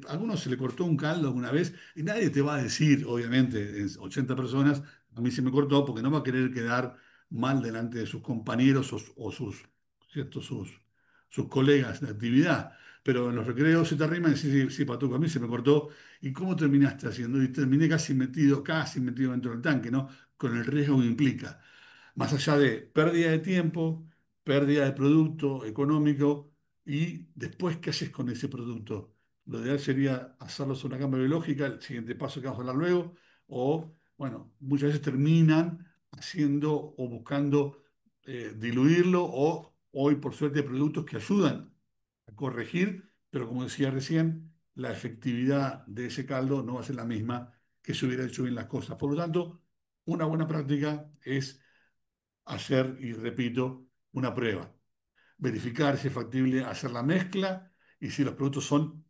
A algunos se le cortó un caldo alguna vez y nadie te va a decir, obviamente, en 80 personas, a mí se me cortó porque no va a querer quedar mal delante de sus compañeros o sus, ¿cierto? sus colegas de actividad. Pero en los recreos se te arriman y dicen, sí, sí, Patuco, a mí se me cortó. ¿Y cómo terminaste haciendo? Y terminé casi metido dentro del tanque, ¿no? Con el riesgo que implica. Más allá de pérdida de tiempo, pérdida de producto económico y después, ¿qué haces con ese producto? Lo ideal sería hacerlo sobre una cámara biológica, el siguiente paso que vamos a hablar luego, o, bueno, muchas veces terminan haciendo o buscando diluirlo, o hoy, por suerte, hay productos que ayudan a corregir, pero como decía recién, la efectividad de ese caldo no va a ser la misma que si hubiera hecho bien las cosas. Por lo tanto, una buena práctica es hacer, y repito, una prueba, verificar si es factible hacer la mezcla y si los productos son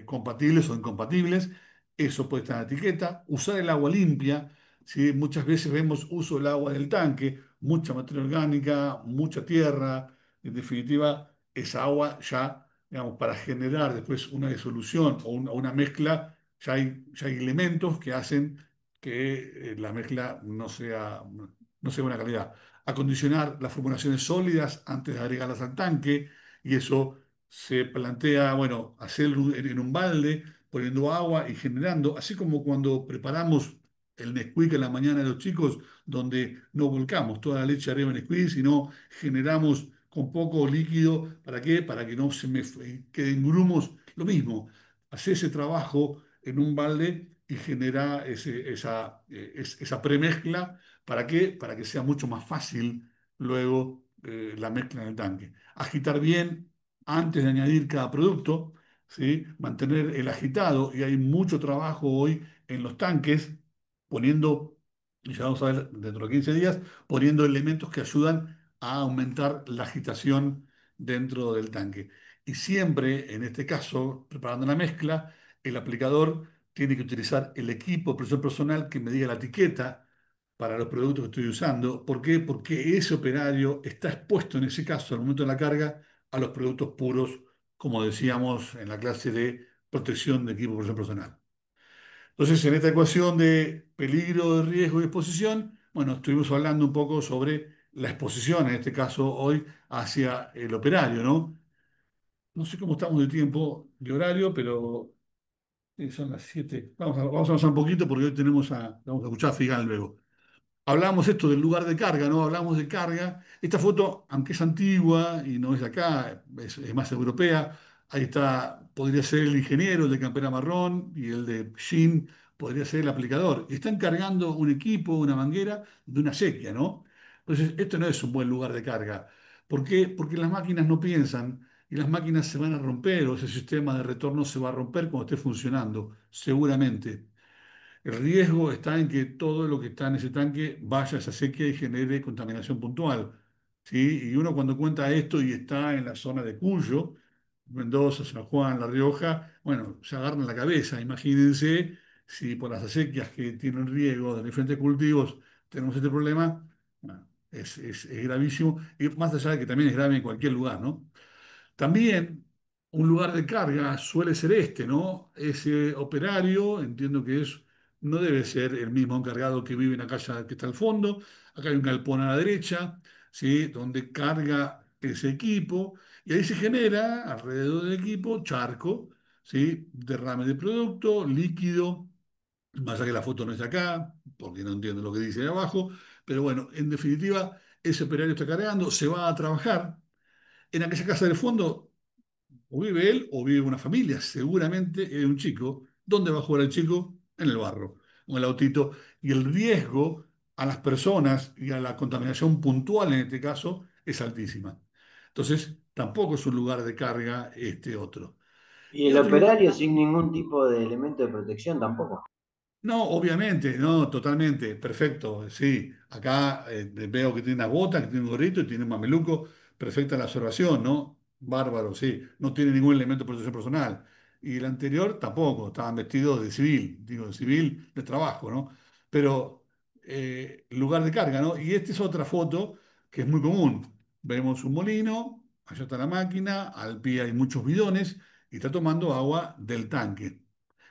compatibles o incompatibles. Eso puede estar en la etiqueta. Usar el agua limpia. ¿Sí? Muchas veces vemos uso del agua del tanque, mucha materia orgánica, mucha tierra. En definitiva, esa agua ya, digamos, para generar después una disolución o una mezcla, ya hay elementos que hacen que la mezcla no sea buena calidad. Acondicionar las formulaciones sólidas antes de agregarlas al tanque, y eso se plantea, bueno, hacerlo en un balde, poniendo agua y generando, así como cuando preparamos el Nesquik en la mañana de los chicos, donde no volcamos toda la leche arriba en Nesquik, sino generamos con poco líquido, ¿para qué? Para que no se me queden grumos. Lo mismo, hacer ese trabajo en un balde y genera esa premezcla. ¿Para qué? Para que sea mucho más fácil luego la mezcla en el tanque. Agitar bien antes de añadir cada producto, ¿sí? Mantener el agitado, y hay mucho trabajo hoy en los tanques, poniendo, y ya vamos a ver dentro de 15 días, poniendo elementos que ayudan a aumentar la agitación dentro del tanque. Y siempre, en este caso, preparando la mezcla, el aplicador tiene que utilizar el equipo de presión personal que me diga la etiqueta para los productos que estoy usando. ¿Por qué? Porque ese operario está expuesto en ese caso, al momento de la carga, a los productos puros, como decíamos en la clase de protección de equipo de protección personal. Entonces, en esta ecuación de peligro, de riesgo y exposición, bueno, estuvimos hablando un poco sobre la exposición, en este caso hoy, hacia el operario, ¿no? No sé cómo estamos de tiempo, de horario, pero son las 7. Vamos a avanzar un poquito porque hoy vamos a escuchar a Figal luego. Hablamos esto del lugar de carga, ¿no? Hablamos de carga. Esta foto, aunque es antigua y no es de acá, es más europea, ahí está, podría ser el ingeniero, el de campera marrón, y el de jean podría ser el aplicador. Y están cargando un equipo, una manguera de una sequía, ¿no? Entonces, esto no es un buen lugar de carga. ¿Por qué? Porque las máquinas no piensan y las máquinas se van a romper, o ese sistema de retorno se va a romper cuando esté funcionando, seguramente. El riesgo está en que todo lo que está en ese tanque vaya a esa sequía y genere contaminación puntual. ¿Sí? Y uno cuando cuenta esto y está en la zona de Cuyo, Mendoza, San Juan, La Rioja, bueno, se agarran la cabeza. Imagínense si por las acequias que tienen riego de diferentes cultivos tenemos este problema, bueno, es gravísimo. Y más allá de que también es grave en cualquier lugar, ¿no? También un lugar de carga suele ser este, ¿no? Ese operario, entiendo que no debe ser el mismo encargado que vive en la casa que está al fondo. Acá hay un galpón a la derecha, ¿sí? Donde carga ese equipo y ahí se genera alrededor del equipo charco, ¿sí? Derrame de producto, líquido, más allá que la foto no está acá, porque no entiendo lo que dice ahí abajo, pero bueno, en definitiva, ese operario está cargando, se va a trabajar. En aquella casa del fondo o vive él o vive una familia, seguramente es un chico. ¿Dónde va a jugar el chico? En el barro, con el autito. Y el riesgo a las personas y a la contaminación puntual en este caso es altísima. Entonces, tampoco es un lugar de carga este otro. Y Y el otro lugar, operario sin ningún tipo de elemento de protección tampoco. no, obviamente, no, totalmente, perfecto, sí. Acá veo que tiene una bota, que tiene un gorrito y tiene un mameluco, perfecta la observación, ¿no? Bárbaro, sí. No tiene ningún elemento de protección personal. Y el anterior tampoco, estaban vestidos de civil, digo, de civil, de trabajo, ¿no? Pero lugar de carga, ¿no? Y esta es otra foto que es muy común. Vemos un molino, allá está la máquina, al pie hay muchos bidones y está tomando agua del tanque.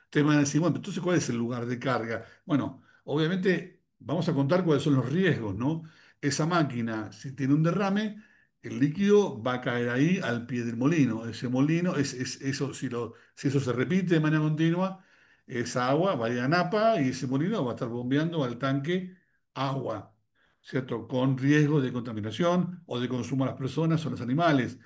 Te van a decir, bueno, entonces, ¿cuál es el lugar de carga? Bueno, obviamente vamos a contar cuáles son los riesgos, ¿no? Esa máquina, si tiene un derrame, el líquido va a caer ahí al pie del molino. Ese molino, eso, si eso se repite de manera continua, esa agua va a ir a Napa y ese molino va a estar bombeando al tanque agua, ¿cierto? Con riesgo de contaminación o de consumo a las personas o a los animales.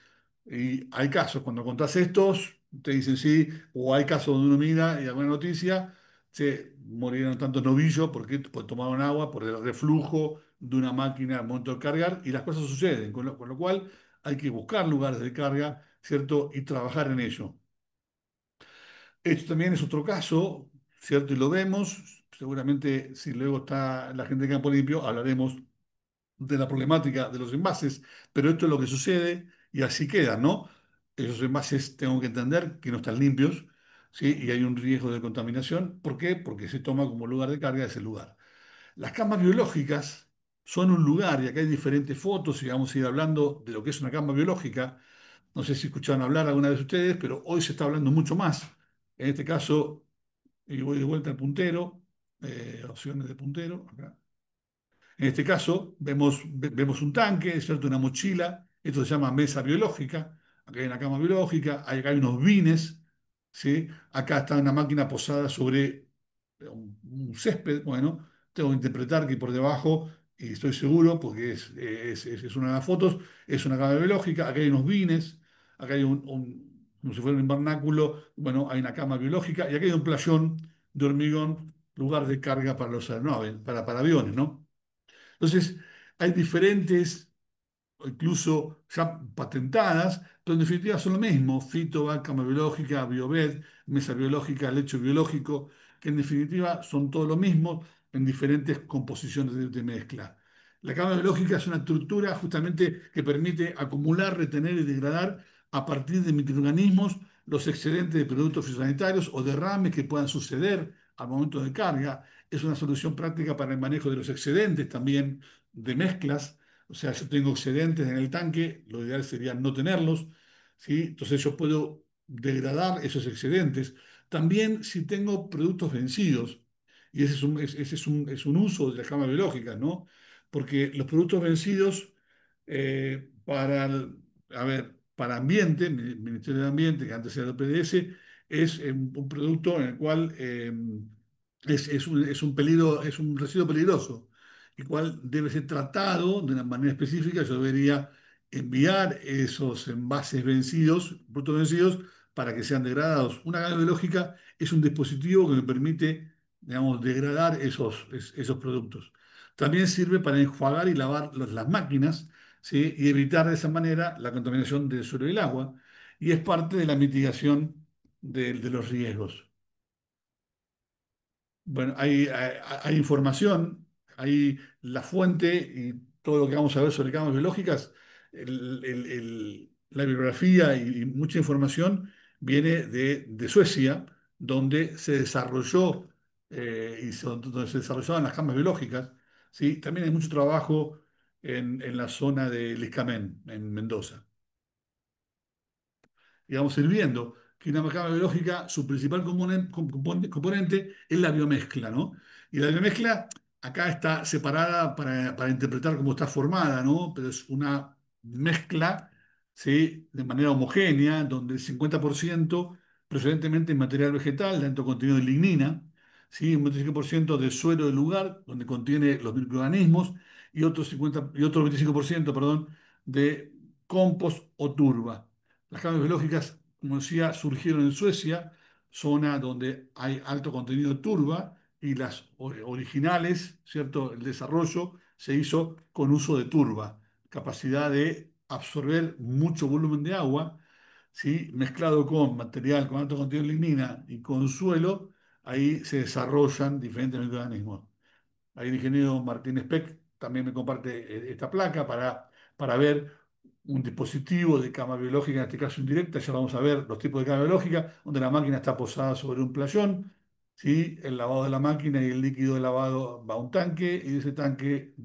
Y hay casos, cuando contás estos, te dicen sí, o hay casos donde uno mira y alguna noticia, se murieron tantos novillos porque pues, tomaron agua por el reflujo de una máquina al momento de cargar y las cosas suceden, con lo cual hay que buscar lugares de carga, ¿cierto? Y trabajar en ello. Esto también es otro caso, ¿cierto? Y lo vemos, seguramente si luego está la gente de Campo Limpio, hablaremos de la problemática de los envases, pero esto es lo que sucede y así queda, ¿no? Esos envases tengo que entender que no están limpios, ¿sí? Y hay un riesgo de contaminación. ¿Por qué? Porque se toma como lugar de carga ese lugar. Las camas biológicas son un lugar, y acá hay diferentes fotos y vamos a ir hablando de lo que es una cama biológica. No sé si escucharon hablar alguna vez ustedes, pero hoy se está hablando mucho más. En este caso, y voy de vuelta al puntero, opciones de puntero, acá. En este caso, vemos un tanque, es cierto, una mochila, esto se llama mesa biológica, acá hay una cama biológica, acá hay unos bines, ¿sí? Acá está una máquina posada sobre un césped, bueno, tengo que interpretar que por debajo, y estoy seguro, porque es una de las fotos, es una cama biológica, acá hay unos bines, acá hay como si fuera un invernáculo, bueno, hay una cama biológica, y acá hay un playón de hormigón, lugar de carga para los aeronaves, para aviones, ¿no? Entonces, hay diferentes, incluso ya patentadas, pero en definitiva son lo mismo: fito, cama biológica, biobed, mesa biológica, lecho biológico, que en definitiva son todo lo mismo en diferentes composiciones de mezcla. La cama biológica es una estructura justamente que permite acumular, retener y degradar a partir de microorganismos los excedentes de productos fitosanitarios o derrames que puedan suceder al momento de carga. Es una solución práctica para el manejo de los excedentes también de mezclas. O sea, yo tengo excedentes en el tanque, lo ideal sería no tenerlos, ¿sí? Entonces yo puedo degradar esos excedentes. También si tengo productos vencidos, y ese es un uso de la cama biológica, ¿no? Porque los productos vencidos a ver, para ambiente, Ministerio de Ambiente, que antes era el PDS, es un producto en el cual es un peligro, es un residuo peligroso, el cual debe ser tratado de una manera específica. Yo debería enviar esos envases vencidos, productos vencidos, para que sean degradados. Una gama biológica es un dispositivo que me permite, digamos, degradar esos productos. También sirve para enjuagar y lavar las máquinas, ¿sí? Y evitar de esa manera la contaminación del suelo y el agua. Y es parte de la mitigación de los riesgos. Bueno, hay información, hay la fuente y todo lo que vamos a ver sobre camas biológicas, la bibliografía y mucha información viene de Suecia, donde se desarrolló donde se desarrollaban las camas biológicas. ¿Sí? También hay mucho trabajo en la zona de Liscamén, en Mendoza. Y vamos a ir viendo que una macabra biológica, su principal componente es la biomezcla, ¿no? Y la biomezcla acá está separada para interpretar cómo está formada, ¿no? Pero es una mezcla, ¿sí? De manera homogénea, donde el 50% preferentemente en material vegetal, de alto contenido de lignina, ¿sí? Un 25% de suelo del lugar, donde contiene los microorganismos, y otro 25%, perdón, de compost o turba. Las camas biológicas, como decía, surgieron en Suecia, zona donde hay alto contenido de turba, y las originales, ¿cierto? El desarrollo se hizo con uso de turba, capacidad de absorber mucho volumen de agua, ¿sí? Mezclado con material con alto contenido de lignina y con suelo, ahí se desarrollan diferentes microorganismos. Ahí el ingeniero Martínez Peck también me comparte esta placa para ver un dispositivo de cama biológica, en este caso indirecta. Ya vamos a ver los tipos de cama biológica, donde la máquina está posada sobre un playón, ¿sí? El lavado de la máquina y el líquido de lavado va a un tanque, y ese tanque,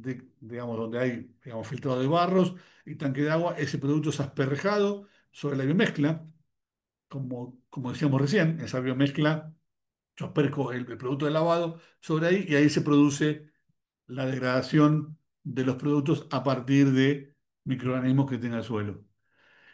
digamos, donde hay, digamos, filtrado de barros y tanque de agua, ese producto es asperjado sobre la biomezcla, como decíamos recién, esa biomezcla, yo asperjo el producto de lavado sobre ahí, y ahí se produce la degradación de los productos a partir de microorganismos que tenga el suelo.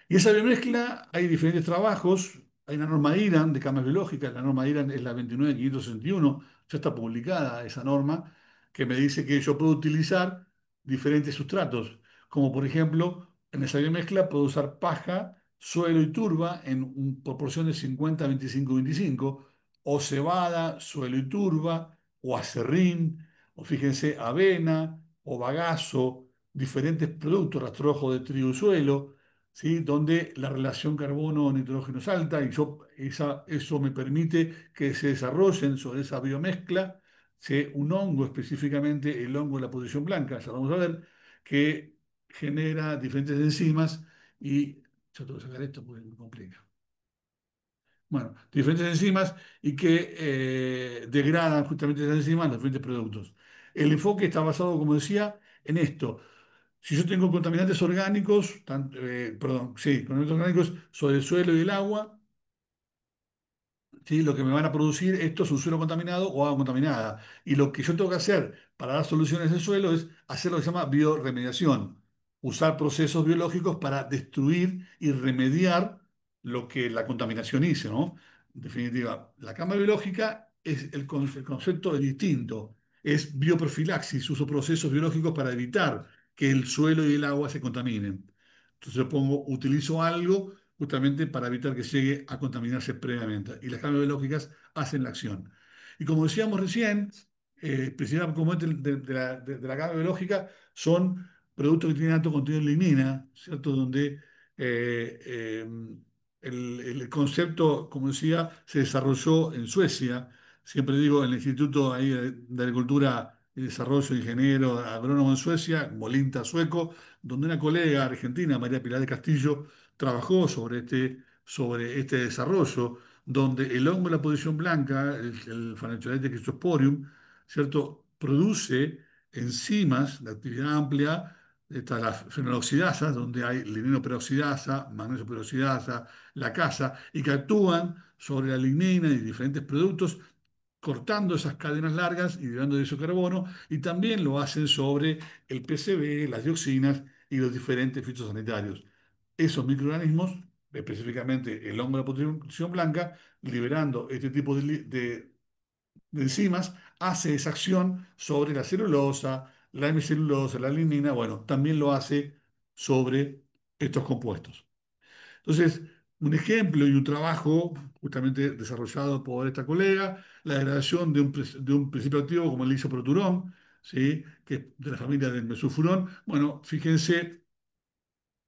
Y esa biomezcla, hay diferentes trabajos. Hay una norma IRAN de camas biológicas. La norma IRAN es la 29561. Ya está publicada esa norma, que me dice que yo puedo utilizar diferentes sustratos, como por ejemplo, en esa biomezcla puedo usar paja, suelo y turba en proporción de 50-25-25, o cebada, suelo y turba, o acerrín, o fíjense, avena, o bagazo, diferentes productos, rastrojo de trigo y suelo, ¿sí? Donde la relación carbono-nitrógeno es alta, y eso me permite que se desarrollen sobre esa biomezcla, ¿sí? Un hongo, específicamente el hongo de la posición blanca, ya vamos a ver, que genera diferentes enzimas. Y yo tengo que sacar esto porque me complica. Bueno, diferentes enzimas, y que degradan justamente esas enzimas en los diferentes productos. El enfoque está basado, como decía, en esto. Si yo tengo contaminantes orgánicos, perdón, sí, contaminantes orgánicos sobre el suelo y el agua, ¿sí? Lo que me van a producir esto es un suelo contaminado o agua contaminada. Y lo que yo tengo que hacer para dar soluciones al suelo es hacer lo que se llama bioremediación, usar procesos biológicos para destruir y remediar lo que la contaminación hizo, ¿no? En definitiva, la cama biológica es el concepto es distinto, es bioprofilaxis, uso procesos biológicos para evitar que el suelo y el agua se contaminen. Entonces yo utilizo algo justamente para evitar que llegue a contaminarse previamente. Y las cambios biológicas hacen la acción. Y como decíamos recién, principal componente de la cambio biológica son productos que tienen alto contenido de lignina, ¿cierto? Donde eh, eh, el concepto, como decía, se desarrolló en Suecia. Siempre digo, en el Instituto ahí de Agricultura y Desarrollo, ingeniero agrónomo en Suecia, Molinta sueco, donde una colega argentina, María Pilar de Castillo, trabajó sobre este desarrollo, donde el hongo de la posición blanca, el Phaneroides cryptosporium, ¿cierto? Produce enzimas de actividad amplia, estas las fenoloxidasas, donde hay lignino peroxidasa, magnesio peroxidasa, la casa, y que actúan sobre la lignina y diferentes productos, cortando esas cadenas largas y liberando dióxido de carbono, y también lo hacen sobre el PCB, las dioxinas y los diferentes fitosanitarios. Esos microorganismos, específicamente el hongo de la posición blanca, liberando este tipo de enzimas, hace esa acción sobre la celulosa, la hemicelulosa, la lignina, bueno, también lo hace sobre estos compuestos. Entonces, un ejemplo y un trabajo justamente desarrollado por esta colega, la degradación de un principio activo como el isoproturón, ¿sí? Que es de la familia del mesulfurón. Bueno, fíjense,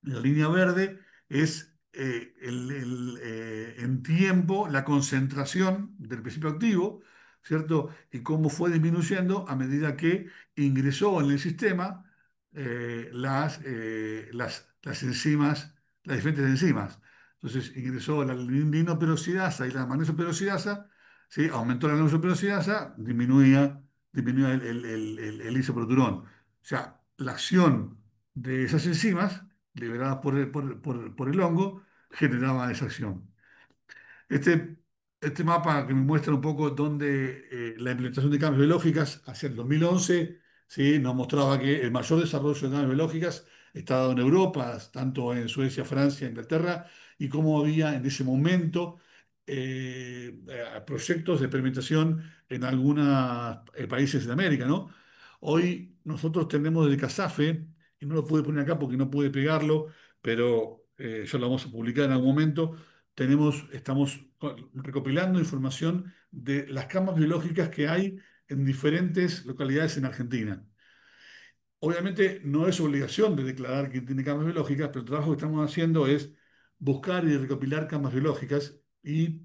la línea verde es en tiempo la concentración del principio activo, ¿cierto? Y cómo fue disminuyendo a medida que ingresó en el sistema las enzimas, las diferentes enzimas. Entonces ingresó la linoperoxidasa y la magnesioperoxidasa, ¿sí? Aumentó la magnesioperoxidasa, disminuía el isoproturón. O sea, la acción de esas enzimas liberadas por el hongo generaba esa acción. Este, este mapa que me muestra un poco dónde la implementación de cambios biológicas hacia el 2011, ¿sí? Nos mostraba que el mayor desarrollo de cambios biológicas está dado en Europa, tanto en Suecia, Francia, Inglaterra, y cómo había en ese momento proyectos de experimentación en algunos países de América, ¿no? Hoy nosotros tenemos el CASAFE, y no lo pude poner acá porque no pude pegarlo, pero ya lo vamos a publicar en algún momento. Estamos recopilando información de las camas biológicas que hay en diferentes localidades en Argentina. Obviamente no es obligación de declarar que tiene camas biológicas, pero el trabajo que estamos haciendo es buscar y recopilar camas biológicas y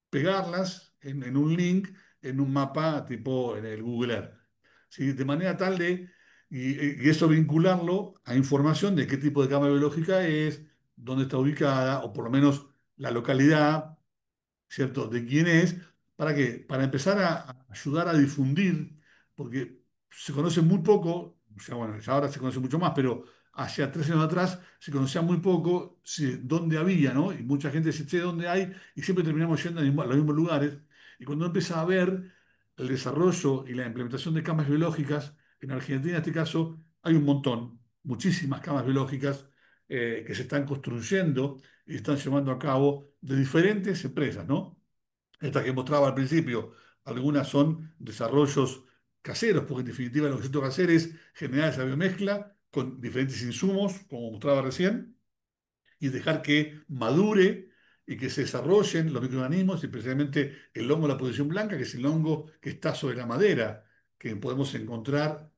pegarlas en un link, en un mapa tipo en el Google Earth. ¿Sí? De manera tal y eso vincularlo a información de qué tipo de cama biológica es, dónde está ubicada, o por lo menos la localidad, ¿cierto? De quién es, ¿para qué? Para empezar a ayudar a difundir, porque se conoce muy poco, ya, bueno, ya ahora se conoce mucho más, pero hacia 3 años atrás se conocía muy poco dónde había, ¿no? Y mucha gente dice, che, ¿dónde hay? Y siempre terminamos yendo a los mismos lugares. Y cuando empieza a ver el desarrollo y la implementación de camas biológicas, en Argentina en este caso hay un montón, muchísimas camas biológicas que se están construyendo y están llevando a cabo de diferentes empresas, ¿no? Estas que mostraba al principio, algunas son desarrollos caseros, porque en definitiva lo que se toca hacer es generar esa biomezcla con diferentes insumos, como mostraba recién, y dejar que madure y que se desarrollen los microorganismos, especialmente el hongo de la posición blanca, que es el hongo que está sobre la madera, que podemos encontrar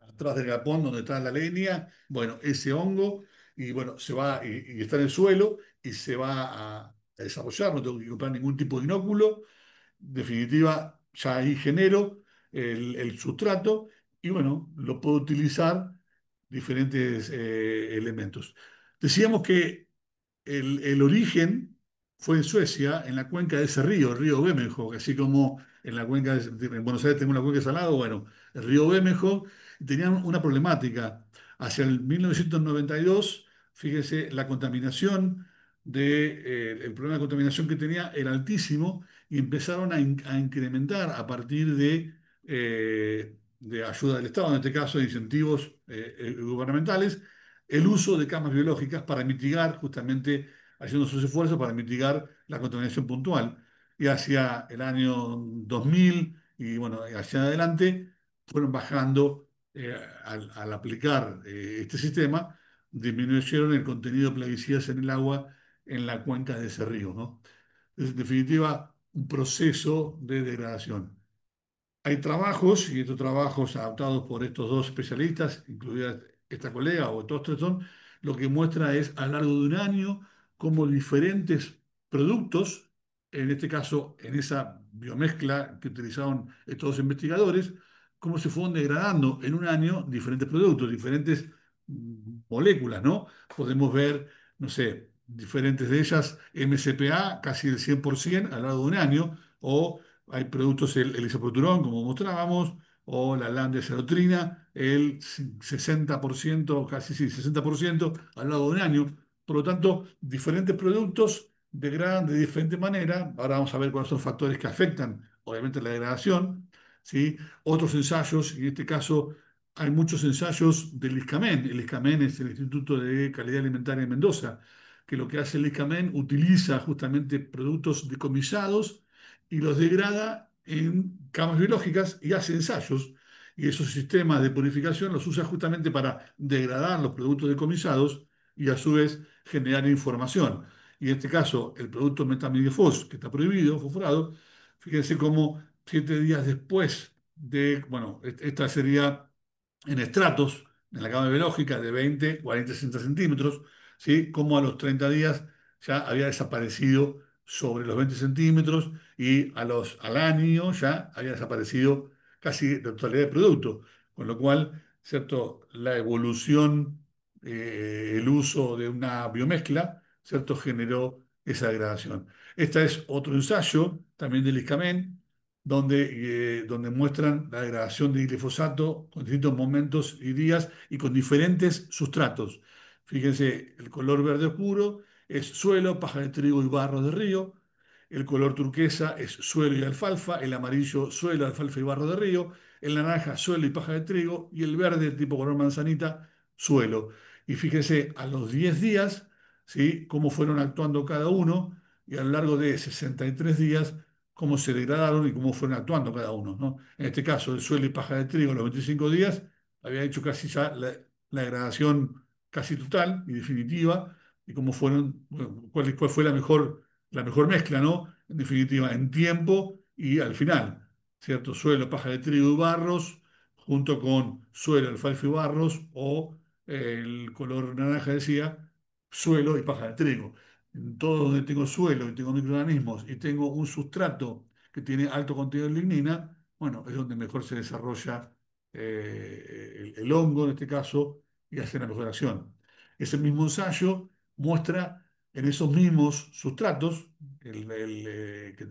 atrás del galpón donde está la leña. Bueno, ese hongo, y bueno, y está en el suelo y se va a desarrollar, no tengo que comprar ningún tipo de inóculo. En definitiva, ya ahí genero el sustrato y bueno, lo puedo utilizar diferentes elementos. Decíamos que el origen fue en Suecia, en la cuenca de ese río, el río Bemenjo, así como en la cuenca en Buenos Aires tengo una cuenca de salado, bueno, el río Bemenjo, tenían una problemática. Hacia el 1992, fíjese, la contaminación el problema de contaminación que tenía era altísimo y empezaron a incrementar a partir de ayuda del Estado, en este caso de incentivos gubernamentales, el uso de camas biológicas para mitigar, justamente haciendo sus esfuerzos para mitigar la contaminación puntual. Y hacia el año 2000 y bueno, hacia adelante fueron bajando al aplicar este sistema, disminuyeron el contenido de plaguicidas en el agua en la cuenca de ese río, ¿no? Es en definitiva un proceso de degradación. Hay trabajos, y estos trabajos adaptados por estos dos especialistas, incluida esta colega o todos tres son, lo que muestra es a lo largo de un año cómo diferentes productos, en este caso en esa biomezcla que utilizaron estos dos investigadores, cómo se fueron degradando en un año diferentes productos, diferentes moléculas, ¿no? Podemos ver, no sé, diferentes de ellas, MCPA casi el 100% a lo largo de un año, o hay productos, el isoproturón, como mostrábamos, o la lambda-serotrina, el 60%, casi sí, 60% a lo largo de un año. Por lo tanto, diferentes productos degradan de diferente manera. Ahora vamos a ver cuáles son los factores que afectan, obviamente, la degradación. ¿Sí? Otros ensayos, y en este caso hay muchos ensayos del ISCAMEN. El ISCAMEN es el Instituto de Calidad Alimentaria de Mendoza, que lo que hace el ISCAMEN utiliza justamente productos decomisados y los degrada en camas biológicas y hace ensayos. Y esos sistemas de purificación los usa justamente para degradar los productos decomisados y a su vez generar información. Y en este caso, el producto metamidofos, que está prohibido, fosforado, fíjense cómo 7 días después bueno, esta sería en estratos, en la cama biológica de 20, 40, 60 centímetros, ¿sí? Como a los 30 días ya había desaparecido sobre los 20 centímetros y al año ya había desaparecido casi la totalidad del producto, con lo cual, ¿cierto? La evolución, el uso de una biomezcla, ¿cierto? Generó esa degradación. Este es otro ensayo, también del ISCAMEN, donde muestran la degradación de glifosato con distintos momentos y días y con diferentes sustratos. Fíjense, el color verde oscuro es suelo, paja de trigo y barro de río. El color turquesa es suelo y alfalfa. El amarillo, suelo, alfalfa y barro de río. El naranja, suelo y paja de trigo. Y el verde, tipo color manzanita, suelo. Y fíjense, a los 10 días, ¿sí? Cómo fueron actuando cada uno. Y a lo largo de 63 días, cómo se degradaron y cómo fueron actuando cada uno, ¿no? En este caso, el suelo y paja de trigo, a los 25 días, había hecho casi ya la degradación casi total y definitiva y cómo fueron, bueno, cuál fue la mejor mezcla, ¿no? En definitiva, en tiempo y al final, ¿cierto? Suelo, paja de trigo y barros, junto con suelo, alfalfa y barros, o el color naranja decía, suelo y paja de trigo. En todo donde tengo suelo y tengo microorganismos y tengo un sustrato que tiene alto contenido de lignina, bueno, es donde mejor se desarrolla el hongo en este caso y hace la mejor acción. Ese mismo ensayo muestra en esos mismos sustratos, que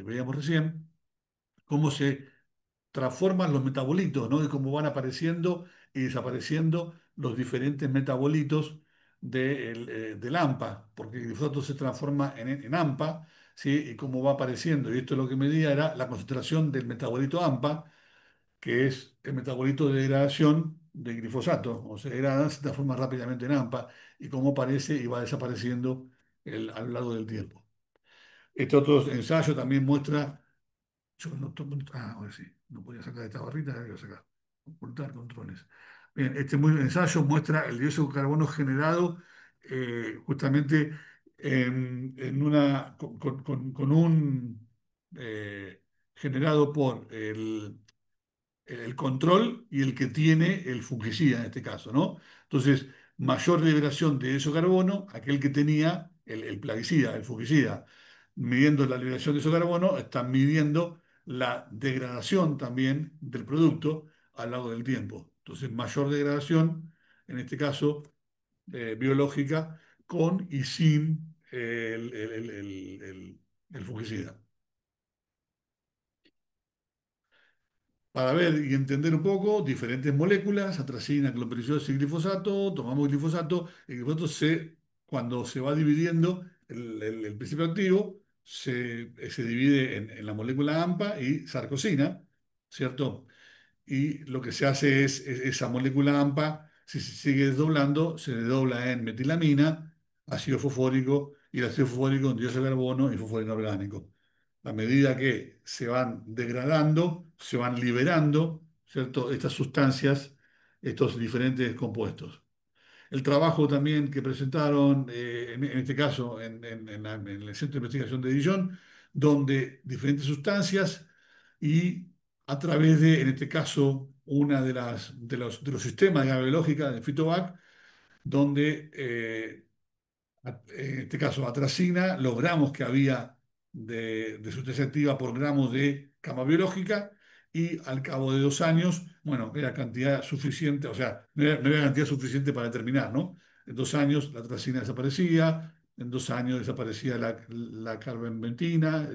veíamos recién, cómo se transforman los metabolitos, ¿no? Y cómo van apareciendo y desapareciendo los diferentes metabolitos del AMPA, porque el glifosato se transforma en AMPA, ¿sí? Y cómo va apareciendo. Y esto lo que medía era la concentración del metabolito AMPA, que es el metabolito de degradación del glifosato, o se degrada, se transforma rápidamente en AMPA, y cómo aparece y va desapareciendo a lo largo del tiempo. Este otro ensayo también muestra, yo no tomo, ahora sí, no podía sacar esta barrita, la voy a sacar, ocultar controles. Bien, este ensayo muestra el dióxido de carbono generado justamente con un generado por el control y el que tiene el fungicida en este caso, ¿no? Entonces, mayor liberación de carbono, aquel que tenía el plaguicida, el fungicida. Midiendo la liberación de carbono, están midiendo la degradación también del producto a lo largo del tiempo. Entonces, mayor degradación, en este caso, biológica, con y sin el fungicida. Para ver y entender un poco diferentes moléculas, atracina, clorpirifos y glifosato, tomamos glifosato, el glifosato cuando se va dividiendo el principio activo, se divide en la molécula AMPA y sarcosina, ¿cierto? Y lo que se hace es esa molécula AMPA, si se sigue desdoblando, se desdobla en metilamina, ácido fosfórico, y el ácido fosfórico en dióxido de carbono y fósforo inorgánico. A medida que se van degradando, se van liberando, ¿cierto? Estas sustancias, estos diferentes compuestos. El trabajo también que presentaron, en este caso en el Centro de Investigación de Dijon, donde diferentes sustancias y a través en este caso, una de los sistemas de llave biológica de Fitovac, donde en este caso atracina, los gramos que había de sustancia activa por gramos de cama biológica y al cabo de 2 años, bueno, era cantidad suficiente, o sea, no era cantidad suficiente para determinar, ¿no? En 2 años la atracina desaparecía, en 2 años desaparecía la carbentina,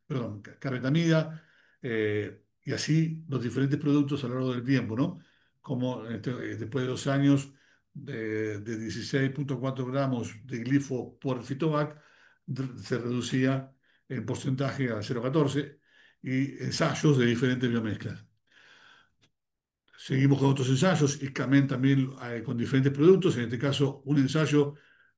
perdón, carbetamida, y así los diferentes productos a lo largo del tiempo, ¿no? Como después de 2 años de 16,4 gramos de glifo por Fitovac se reducía en porcentaje a 0,14 y ensayos de diferentes biomezclas. Seguimos con otros ensayos y también con diferentes productos, en este caso un ensayo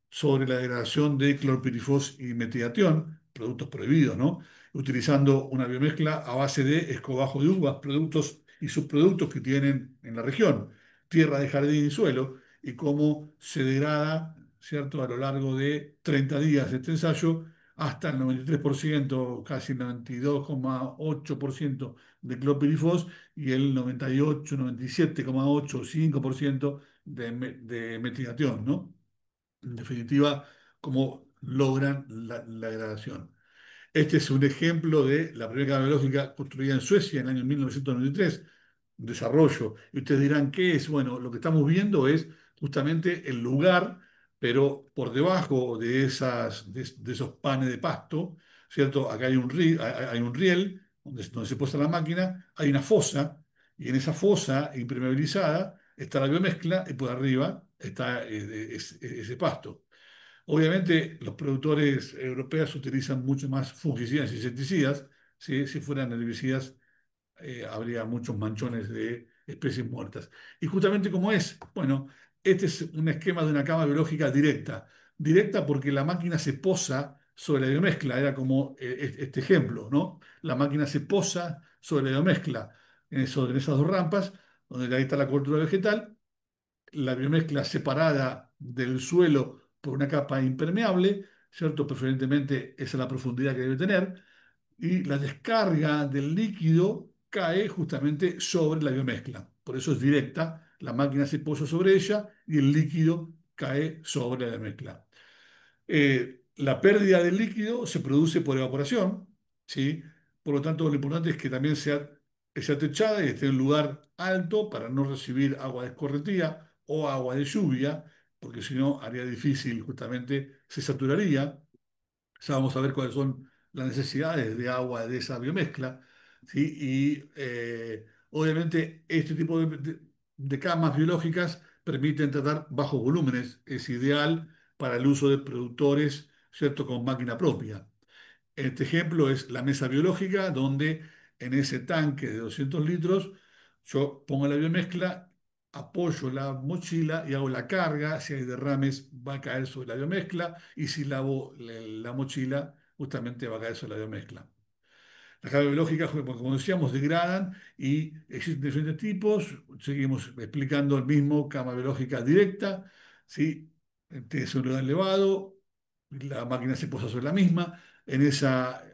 sobre la degradación de clorpirifos y metilatión, productos prohibidos, ¿no? Utilizando una biomezcla a base de escobajo de uvas, productos y subproductos que tienen en la región, tierra de jardín y suelo, y cómo se degrada, ¿cierto?, a lo largo de 30 días este ensayo, hasta el 93%, casi el 92,8% de clorpirifos y el 98, 97,8, 5% de metilación, ¿no? En definitiva, cómo logran la degradación. Este es un ejemplo de la primera cámara biológica construida en Suecia en el año 1993, un desarrollo. Y ustedes dirán, ¿qué es? Bueno, lo que estamos viendo es justamente el lugar, pero por debajo de, de esos panes de pasto, ¿cierto? Acá hay hay un riel donde se posa la máquina, hay una fosa, y en esa fosa impermeabilizada está la biomezcla y por arriba está ese pasto. Obviamente, los productores europeos utilizan mucho más fungicidas y insecticidas. ¿Sí? Si fueran herbicidas, habría muchos manchones de especies muertas. Y justamente como es, bueno, este es un esquema de una cama biológica directa. Directa porque la máquina se posa sobre la biomezcla, era como este ejemplo, ¿no? La máquina se posa sobre la biomezcla en esas dos rampas, donde ahí está la cobertura vegetal, la biomezcla separada del suelo por una capa impermeable, ¿cierto? Preferentemente esa es la profundidad que debe tener, y la descarga del líquido cae justamente sobre la biomezcla. Por eso es directa, la máquina se posa sobre ella y el líquido cae sobre la biomezcla. La pérdida del líquido se produce por evaporación, ¿sí? Por lo tanto, lo importante es que también sea techada y esté en un lugar alto para no recibir agua de escorrentía o agua de lluvia, porque si no haría difícil, justamente se saturaría. Ya vamos a ver cuáles son las necesidades de agua de esa biomezcla, ¿sí? Y obviamente este tipo de camas biológicas permiten tratar bajos volúmenes. Es ideal para el uso de productores, ¿cierto?, con máquina propia. Este ejemplo es la mesa biológica, donde en ese tanque de 200 litros yo pongo la biomezcla, apoyo la mochila y hago la carga. Si hay derrames, va a caer sobre la biomezcla, y si lavo la mochila, justamente va a caer sobre la biomezcla. Las camas biológicas, como decíamos, degradan y existen diferentes tipos. Seguimos explicando el mismo: cama biológica directa, ¿sí? Tiene seguridad elevado, la máquina se posa sobre la misma.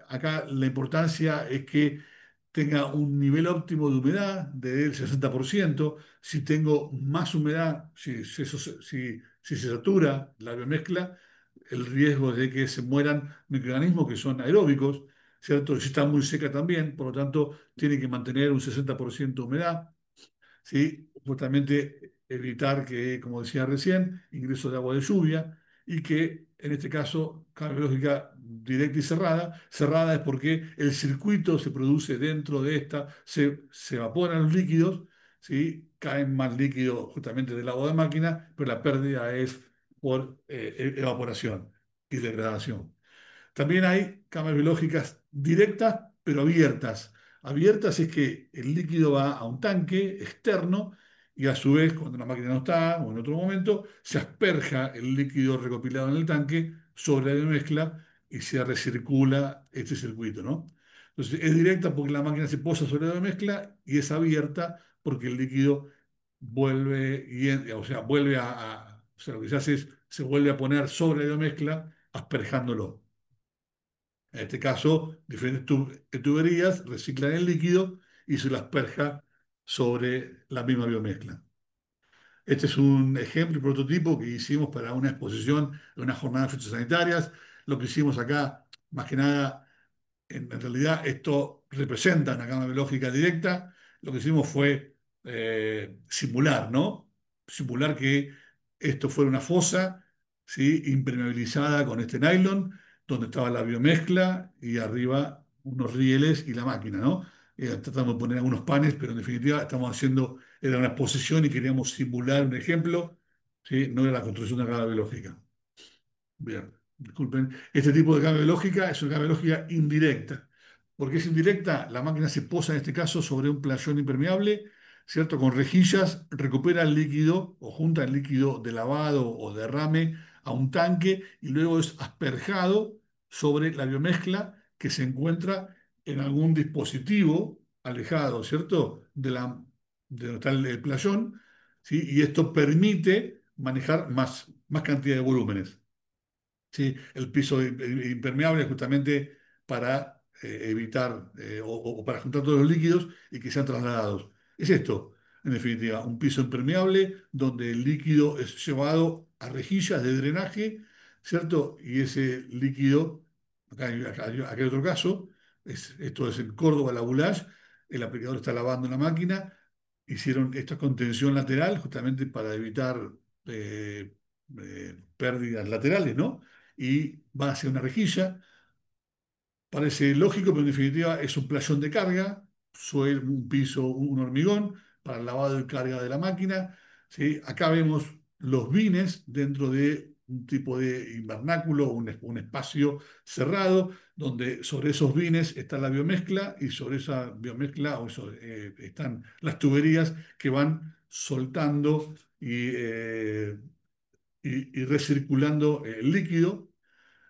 Acá la importancia es que tenga un nivel óptimo de humedad del 60%. Si tengo más humedad, si se satura la biomezcla, el riesgo de que se mueran microorganismos que son aeróbicos, ¿cierto? Si está muy seca también, por lo tanto, tiene que mantener un 60% de humedad. ¿Sí? Justamente evitar que, como decía recién, ingreso de agua de lluvia, y que en este caso, carga biológica directa y cerrada. Cerrada es porque el circuito se produce dentro de esta, se evaporan los líquidos, ¿sí? Caen más líquidos justamente del agua de máquina, pero la pérdida es por evaporación y degradación. También hay cámaras biológicas directas, pero abiertas. Abiertas es que el líquido va a un tanque externo y a su vez, cuando la máquina no está o en otro momento, se asperja el líquido recopilado en el tanque sobre la mezcla y se recircula este circuito, ¿no? Entonces, es directa porque la máquina se posa sobre la mezcla, y es abierta porque el líquido vuelve, o sea, o sea, lo que se hace es, se vuelve a poner sobre la mezcla, asperjándolo. En este caso, diferentes tuberías reciclan el líquido y se lo asperja sobre la misma biomezcla. Este es un ejemplo y prototipo que hicimos para una exposición de unas jornadas fitosanitarias. Lo que hicimos acá, más que nada, en realidad esto representa una cama biológica directa. Lo que hicimos fue simular, ¿no? Simular que esto fuera una fosa, ¿sí? Impermeabilizada con este nylon, donde estaba la biomezcla y arriba unos rieles y la máquina, ¿no? Tratamos de poner algunos panes, pero en definitiva estamos haciendo, era una exposición y queríamos simular un ejemplo, ¿sí? No era la construcción de una cama biológica. Bien, disculpen. Este tipo de cambio de lógica es una cambio de lógica indirecta. ¿Por qué es indirecta? La máquina se posa en este caso sobre un playón impermeable, ¿cierto? Con rejillas, recupera el líquido o junta el líquido de lavado o derrame a un tanque, y luego es asperjado sobre la biomezcla que se encuentra en algún dispositivo alejado, ¿cierto? De donde está el playón, ¿sí? Y esto permite manejar más cantidad de volúmenes. Sí, el piso impermeable justamente para evitar o para juntar todos los líquidos y que sean trasladados. Es esto, en definitiva, un piso impermeable donde el líquido es llevado a rejillas de drenaje, ¿cierto? Y ese líquido Acá hay otro caso, esto es en Córdoba, la Boulage, el aplicador está lavando una máquina, hicieron esta contención lateral justamente para evitar pérdidas laterales, ¿no? Y va hacia una rejilla. Parece lógico, pero en definitiva es un playón de carga, suelo, un piso, un hormigón para el lavado y carga de la máquina. ¿Sí? Acá vemos los bines dentro de un tipo de invernáculo, un espacio cerrado, donde sobre esos bines está la biomezcla y sobre esa biomezcla están las tuberías que van soltando y recirculando el líquido.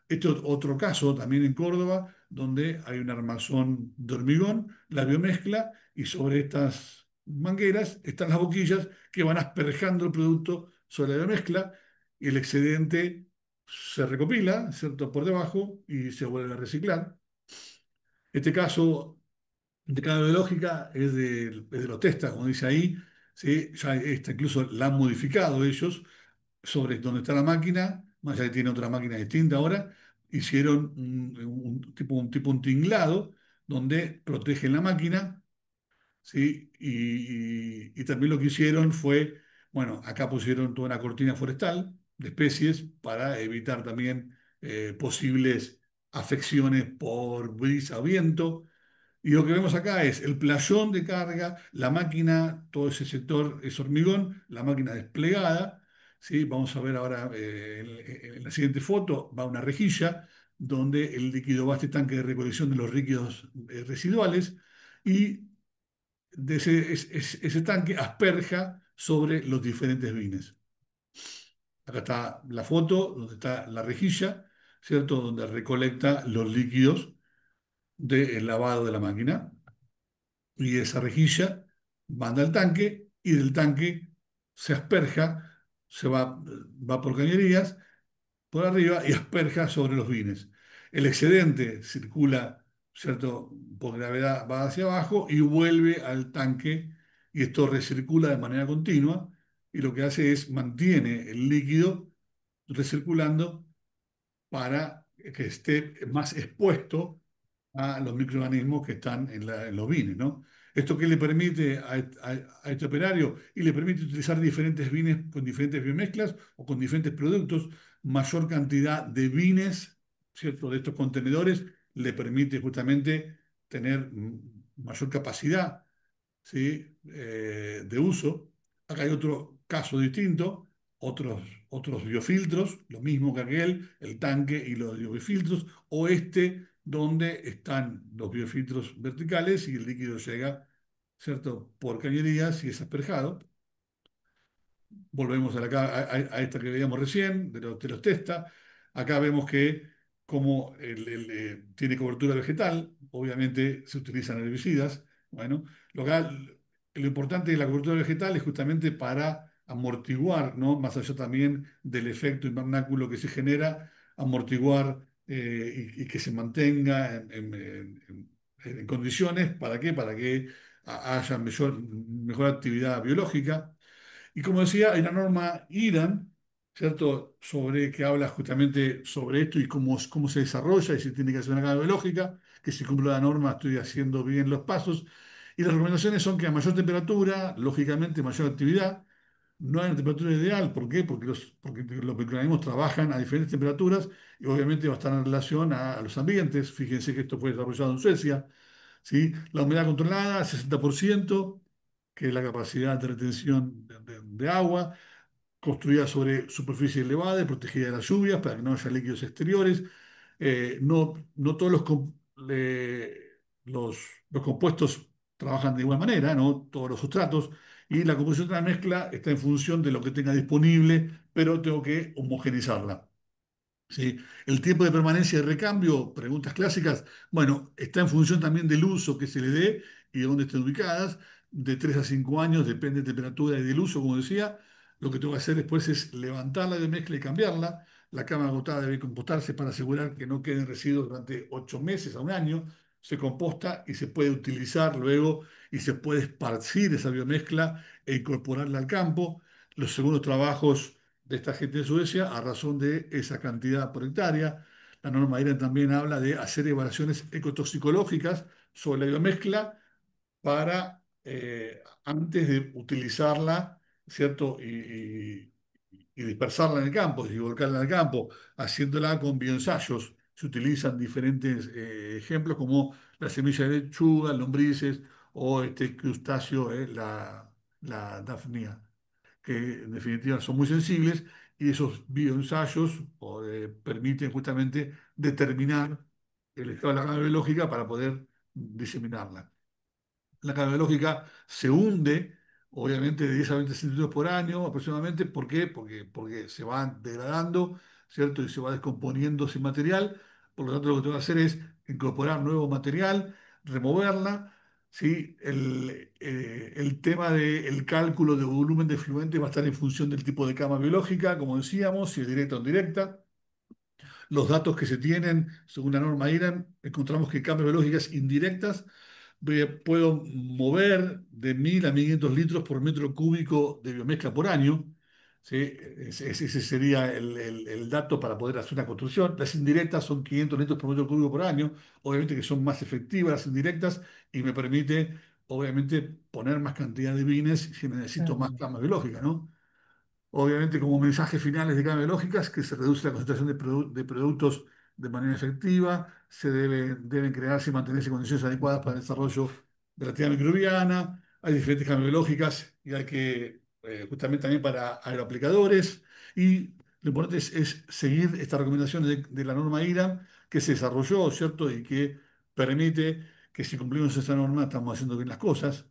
Este es otro caso también en Córdoba, donde hay un armazón de hormigón, la biomezcla, y sobre estas mangueras están las boquillas que van asperjando el producto sobre la biomezcla, y el excedente se recopila, ¿cierto?, por debajo y se vuelve a reciclar. Este caso de carga biológica es de los testas, como dice ahí, ¿sí? Ya esta incluso la han modificado ellos sobre donde está la máquina, más allá que tiene otra máquina distinta ahora, hicieron un tinglado donde protegen la máquina, ¿sí? Y también lo que hicieron fue, bueno, acá pusieron toda una cortina forestal de especies para evitar también posibles afecciones por brisa o viento. Y lo que vemos acá es el playón de carga, la máquina, todo ese sector es hormigón, la máquina desplegada, ¿sí? Vamos a ver ahora en la siguiente foto, va una rejilla donde el líquido va a este tanque de recolección de los líquidos residuales y ese tanque asperja sobre los diferentes bines. Acá está la foto donde está la rejilla, ¿cierto? Donde recolecta los líquidos del lavado de la máquina y esa rejilla manda al tanque y del tanque se asperja, va por cañerías por arriba y asperja sobre los bines. El excedente circula, ¿cierto? Por gravedad va hacia abajo y vuelve al tanque y esto recircula de manera continua y lo que hace es mantiene el líquido recirculando para que esté más expuesto a los microorganismos que están en los vines, ¿no? ¿Esto qué le permite a este operario? Y le permite utilizar diferentes vines con diferentes biomezclas o con diferentes productos, mayor cantidad de vines, ¿cierto? De estos contenedores le permite justamente tener mayor capacidad, ¿sí? De uso. Acá hay otro caso distinto, otros biofiltros, lo mismo que aquel, el tanque y los biofiltros, o este donde están los biofiltros verticales y el líquido llega, ¿cierto?, por cañerías y es asperjado. Volvemos a esta que veíamos recién, de los testa. Acá vemos que como tiene cobertura vegetal, obviamente se utilizan herbicidas. Bueno, lo importante de la cobertura vegetal es justamente para amortiguar, ¿no? Más allá también del efecto invernáculo que se genera, amortiguar y que se mantenga en condiciones, ¿para qué? Para que haya mejor actividad biológica. Y como decía, hay una norma IRAN, ¿cierto?, que habla justamente sobre esto y cómo se desarrolla y si tiene que hacer una carga biológica, que si cumplo la norma estoy haciendo bien los pasos. Y las recomendaciones son que a mayor temperatura, lógicamente mayor actividad, no hay una temperatura ideal. ¿Por qué? Porque los microorganismos trabajan a diferentes temperaturas y obviamente va a estar en relación a los ambientes. Fíjense que esto fue desarrollado en Suecia, ¿sí? La humedad controlada, 60%, que es la capacidad de retención de agua, construida sobre superficie elevada y protegida de las lluvias para que no haya líquidos exteriores. No todos los compuestos trabajan de igual manera, no todos los sustratos, y la composición de la mezcla está en función de lo que tenga disponible, pero tengo que homogeneizarla. ¿Sí? El tiempo de permanencia de recambio, preguntas clásicas, bueno, está en función también del uso que se le dé y de dónde estén ubicadas, de 3 a 5 años, depende de temperatura y del uso, como decía. Lo que tengo que hacer después es levantarla de mezcla y cambiarla. La cama agotada debe compostarse para asegurar que no queden residuos durante 8 meses a un año. Se composta y se puede utilizar luego y se puede esparcir esa biomezcla e incorporarla al campo. Los segundos trabajos de esta gente de Suecia a razón de esa cantidad por hectárea. La norma IREN también habla de hacer evaluaciones ecotoxicológicas sobre la biomezcla para antes de utilizarla, ¿cierto? Y dispersarla en el campo, y volcarla en el campo, haciéndola con bioensayos. Se utilizan diferentes ejemplos como la semilla de lechuga, lombrices o este crustáceo, la dafnia, que en definitiva son muy sensibles y esos bioensayos permiten justamente determinar el estado de la cadena biológica para poder diseminarla. La cadena biológica se hunde, obviamente, de 10 a 20 centímetros por año aproximadamente. ¿Por qué? Porque se va degradando, ¿cierto? Y se va descomponiendo ese material. Por lo tanto, lo que tengo que hacer es incorporar nuevo material, removerla. ¿Sí? El tema del cálculo de volumen de fluente va a estar en función del tipo de cama biológica, como decíamos, si es directa o indirecta. Los datos que se tienen, según la norma IRAN, encontramos que cambios biológicas indirectas puedo mover de 1000 a 1500 litros por metro cúbico de biomezcla por año. ¿Sí? Ese sería el dato para poder hacer una construcción. Las indirectas son 500 litros por metro cúbico por año. Obviamente que son más efectivas las indirectas y me permite, obviamente, poner más cantidad de bienes si necesito más cama biológica, ¿no? Obviamente, como mensajes finales de cambio lógicas, que se reduce la concentración de productos de manera efectiva, deben crearse y mantenerse condiciones adecuadas para el desarrollo de la actividad microbiana, hay diferentes cambios biológicas y hay que, justamente también para aeroaplicadores, y lo importante es seguir estas recomendaciones de la norma IRA que se desarrolló, ¿cierto? Y que permite que si cumplimos esta norma estamos haciendo bien las cosas.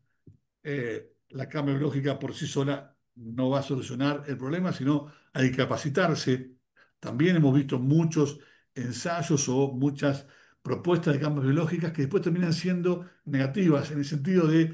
La cama biológica por sí sola no va a solucionar el problema, sino hay que capacitarse. También hemos visto muchos ensayos o muchas propuestas de cambios biológicas que después terminan siendo negativas en el sentido de,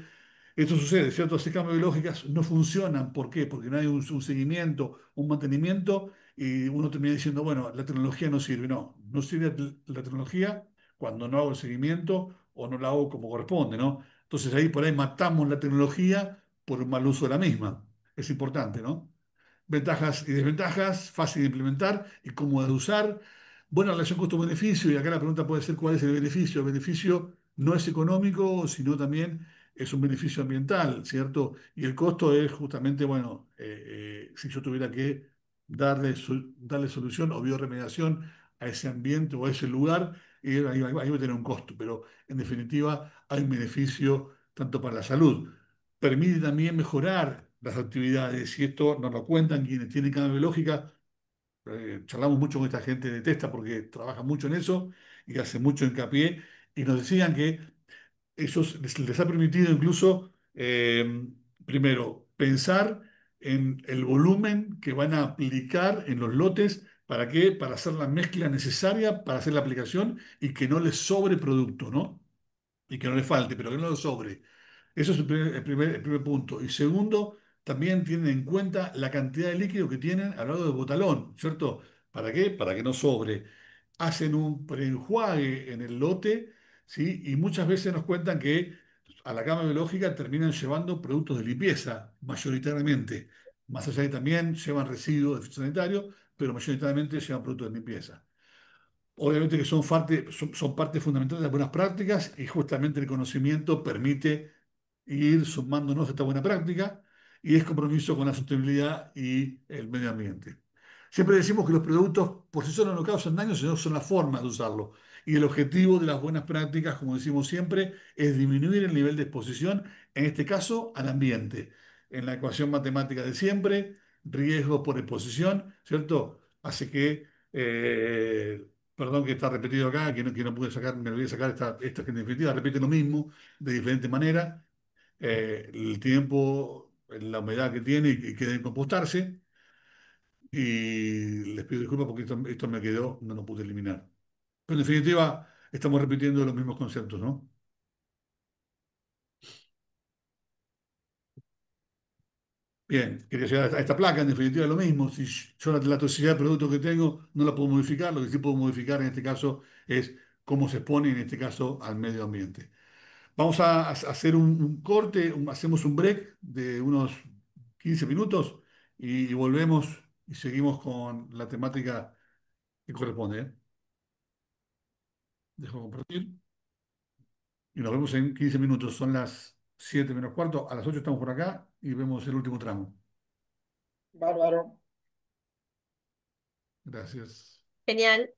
esto sucede, ¿cierto? Estas cambios biológicas no funcionan. ¿Por qué? Porque no hay un seguimiento, un mantenimiento y uno termina diciendo, bueno, la tecnología no sirve. No, no sirve la tecnología cuando no hago el seguimiento o no la hago como corresponde, ¿no? Entonces ahí por ahí matamos la tecnología por un mal uso de la misma. Es importante, ¿no? Ventajas y desventajas, fácil de implementar y cómoda de usar. Buena relación costo-beneficio, y acá la pregunta puede ser cuál es el beneficio. El beneficio no es económico, sino también es un beneficio ambiental, ¿cierto? Y el costo es justamente, bueno, si yo tuviera que darle solución o bioremediación a ese ambiente o a ese lugar, ahí va a tener un costo, pero en definitiva hay un beneficio tanto para la salud. Permite también mejorar las actividades, y esto nos lo cuentan quienes tienen cannabis biológica. Charlamos mucho con esta gente de Testa porque trabaja mucho en eso y hace mucho hincapié, y nos decían que ellos les ha permitido incluso, primero, pensar en el volumen que van a aplicar en los lotes. ¿Para qué? Para hacer la mezcla necesaria para hacer la aplicación y que no les sobre producto, ¿no? Y que no les falte, pero que no les sobre. Eso es el primer punto. Y segundo, también tienen en cuenta la cantidad de líquido que tienen al lado del botalón, ¿cierto? ¿Para qué? Para que no sobre. Hacen un preenjuague en el lote, ¿sí? Y muchas veces nos cuentan que a la cama biológica terminan llevando productos de limpieza, mayoritariamente. Más allá de que también llevan residuos de fitosanitario, pero mayoritariamente llevan productos de limpieza. Obviamente que son parte fundamental de las buenas prácticas, y justamente el conocimiento permite ir sumándonos a esta buena práctica, y es compromiso con la sostenibilidad y el medio ambiente. Siempre decimos que los productos por sí solos no causan daño, sino son las formas de usarlo. Y el objetivo de las buenas prácticas, como decimos siempre, es disminuir el nivel de exposición, en este caso al ambiente. En la ecuación matemática de siempre, riesgo por exposición, ¿cierto? Hace que, perdón que está repetido acá, que no pude sacar, me olvidé sacar esta que en definitiva repite lo mismo de diferente manera. El tiempo, la humedad que tiene y que debe compostarse. Y les pido disculpas porque esto me quedó, no lo pude eliminar. Pero en definitiva, estamos repitiendo los mismos conceptos, ¿no? Bien, quería llegar a esta placa, en definitiva lo mismo. Si yo la toxicidad del producto que tengo no la puedo modificar, lo que sí puedo modificar en este caso es cómo se expone, en este caso, al medio ambiente. Vamos a hacer un corte, hacemos un break de unos 15 minutos y volvemos y seguimos con la temática que corresponde, ¿eh? Dejo compartir. Y nos vemos en 15 minutos. Son las 7 menos cuarto. A las 8 estamos por acá y vemos el último tramo. Bárbaro. Gracias. Genial.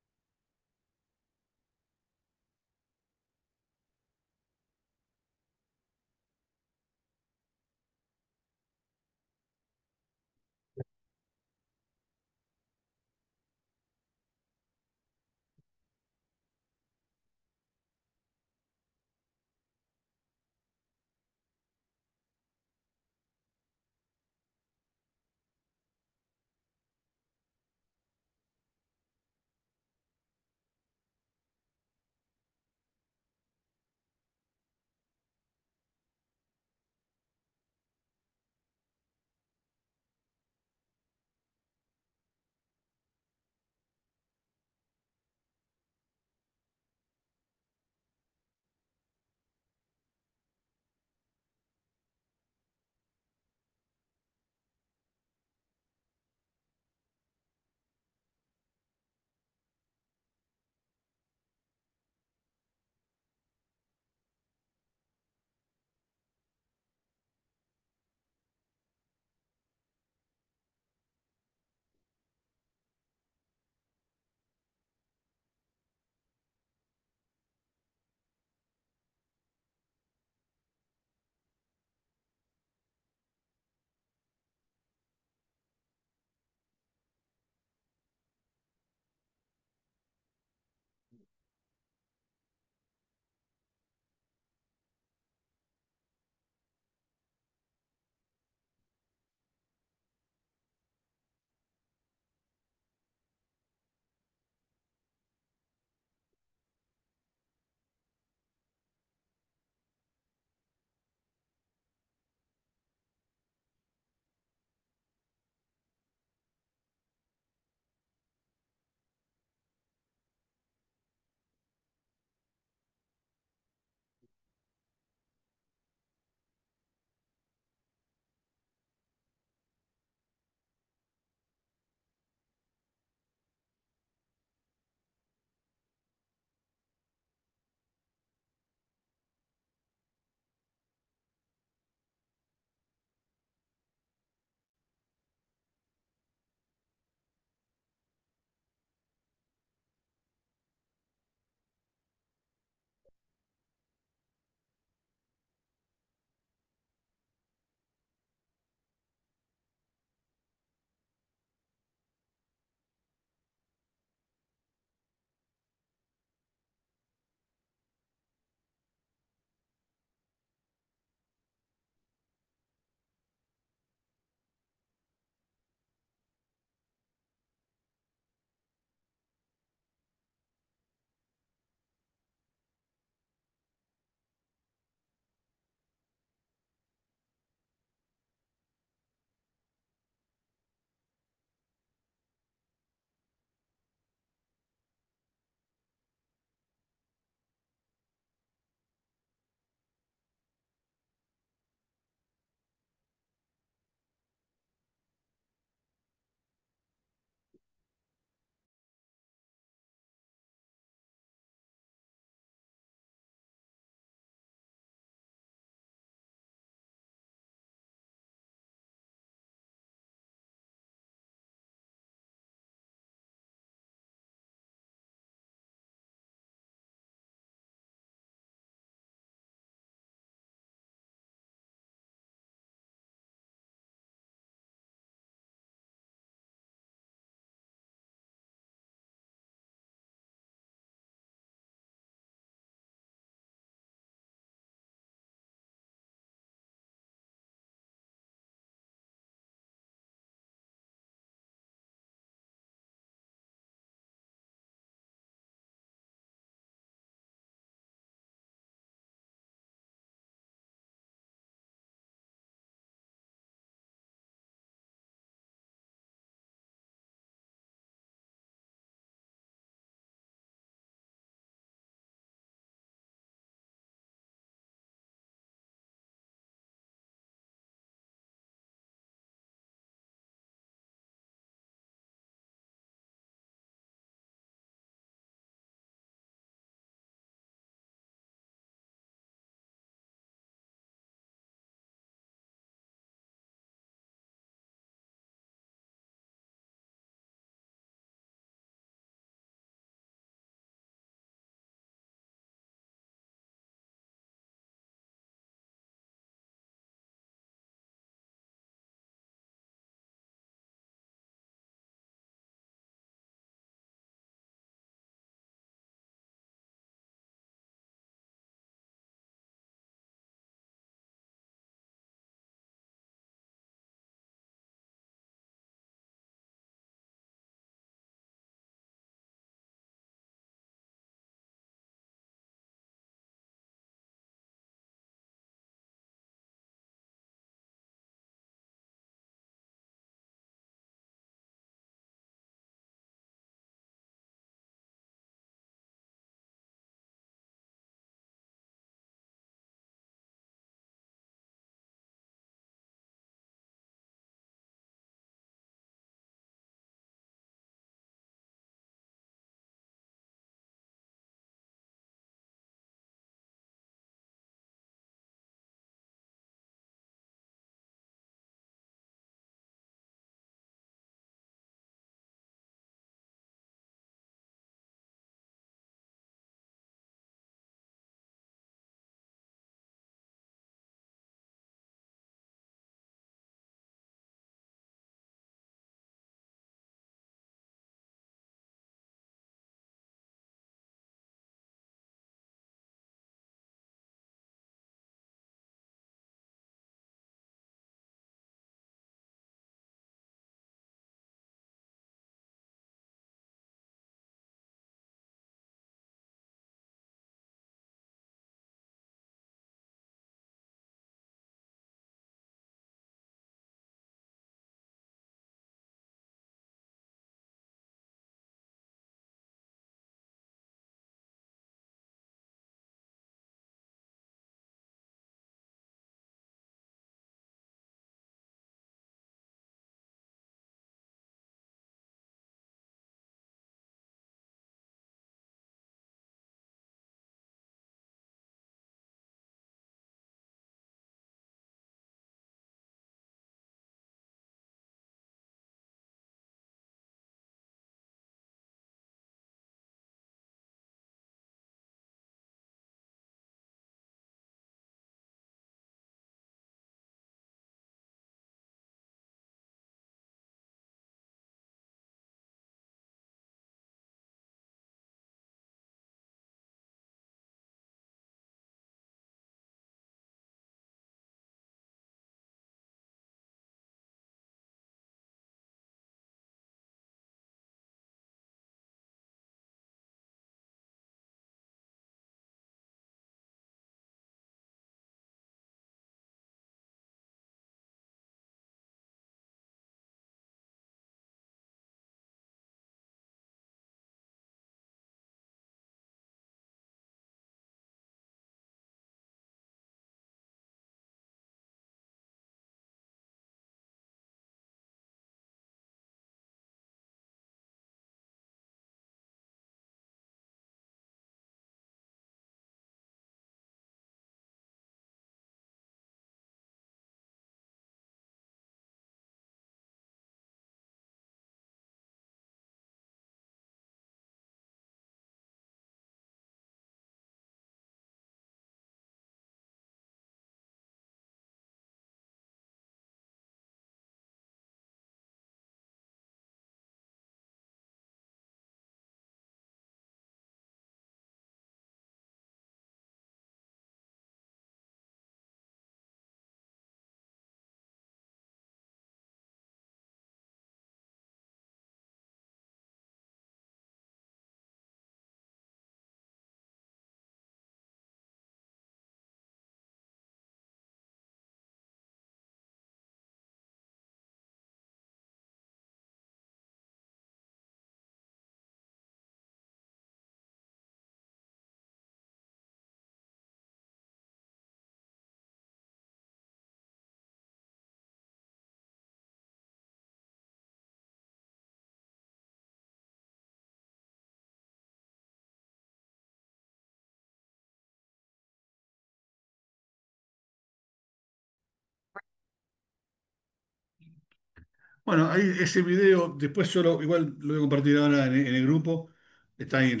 Bueno, ahí ese video, después igual lo voy a compartir ahora en el grupo, está ahí en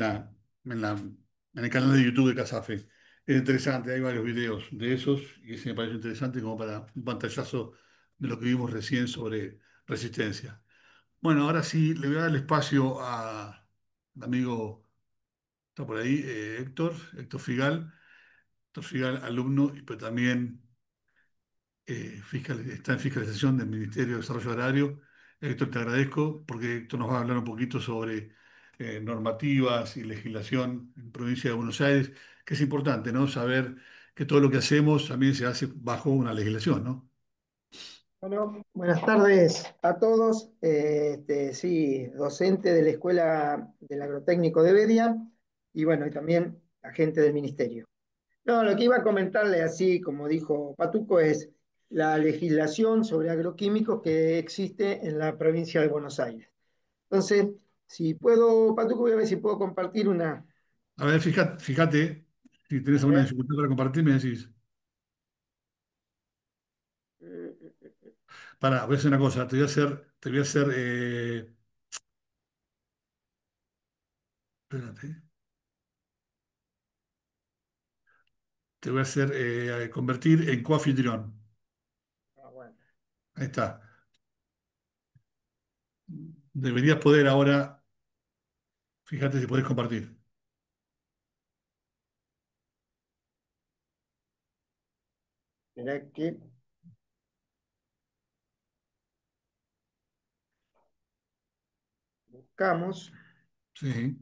el canal de YouTube de Casafe. Es interesante, hay varios videos de esos y ese me parece interesante como para un pantallazo de lo que vimos recién sobre resistencia. Bueno, ahora sí le voy a dar el espacio al amigo, está por ahí, Héctor Figal. Héctor Figal, alumno, pero también está en fiscalización del Ministerio de Desarrollo Agrario. Héctor, te agradezco porque Héctor nos va a hablar un poquito sobre normativas y legislación en provincia de Buenos Aires, que es importante, ¿no? Saber que todo lo que hacemos también se hace bajo una legislación, ¿no? Bueno, buenas tardes a todos. Sí, docente de la Escuela del Agrotécnico de Bedia y bueno, y también agente del Ministerio. No, lo que iba a comentarle, así como dijo Patuco, es la legislación sobre agroquímicos que existe en la provincia de Buenos Aires. Entonces, si puedo, Patuco, voy a ver si puedo compartir una. A ver, fíjate, si tenés A alguna ver. dificultad para compartir, me decís. Pará, voy a hacer una cosa, espérate, te voy a hacer convertir en coanfitrión. Bueno, Ahí está. Deberías poder ahora, fíjate si podés compartir. mirá que buscamos. Sí,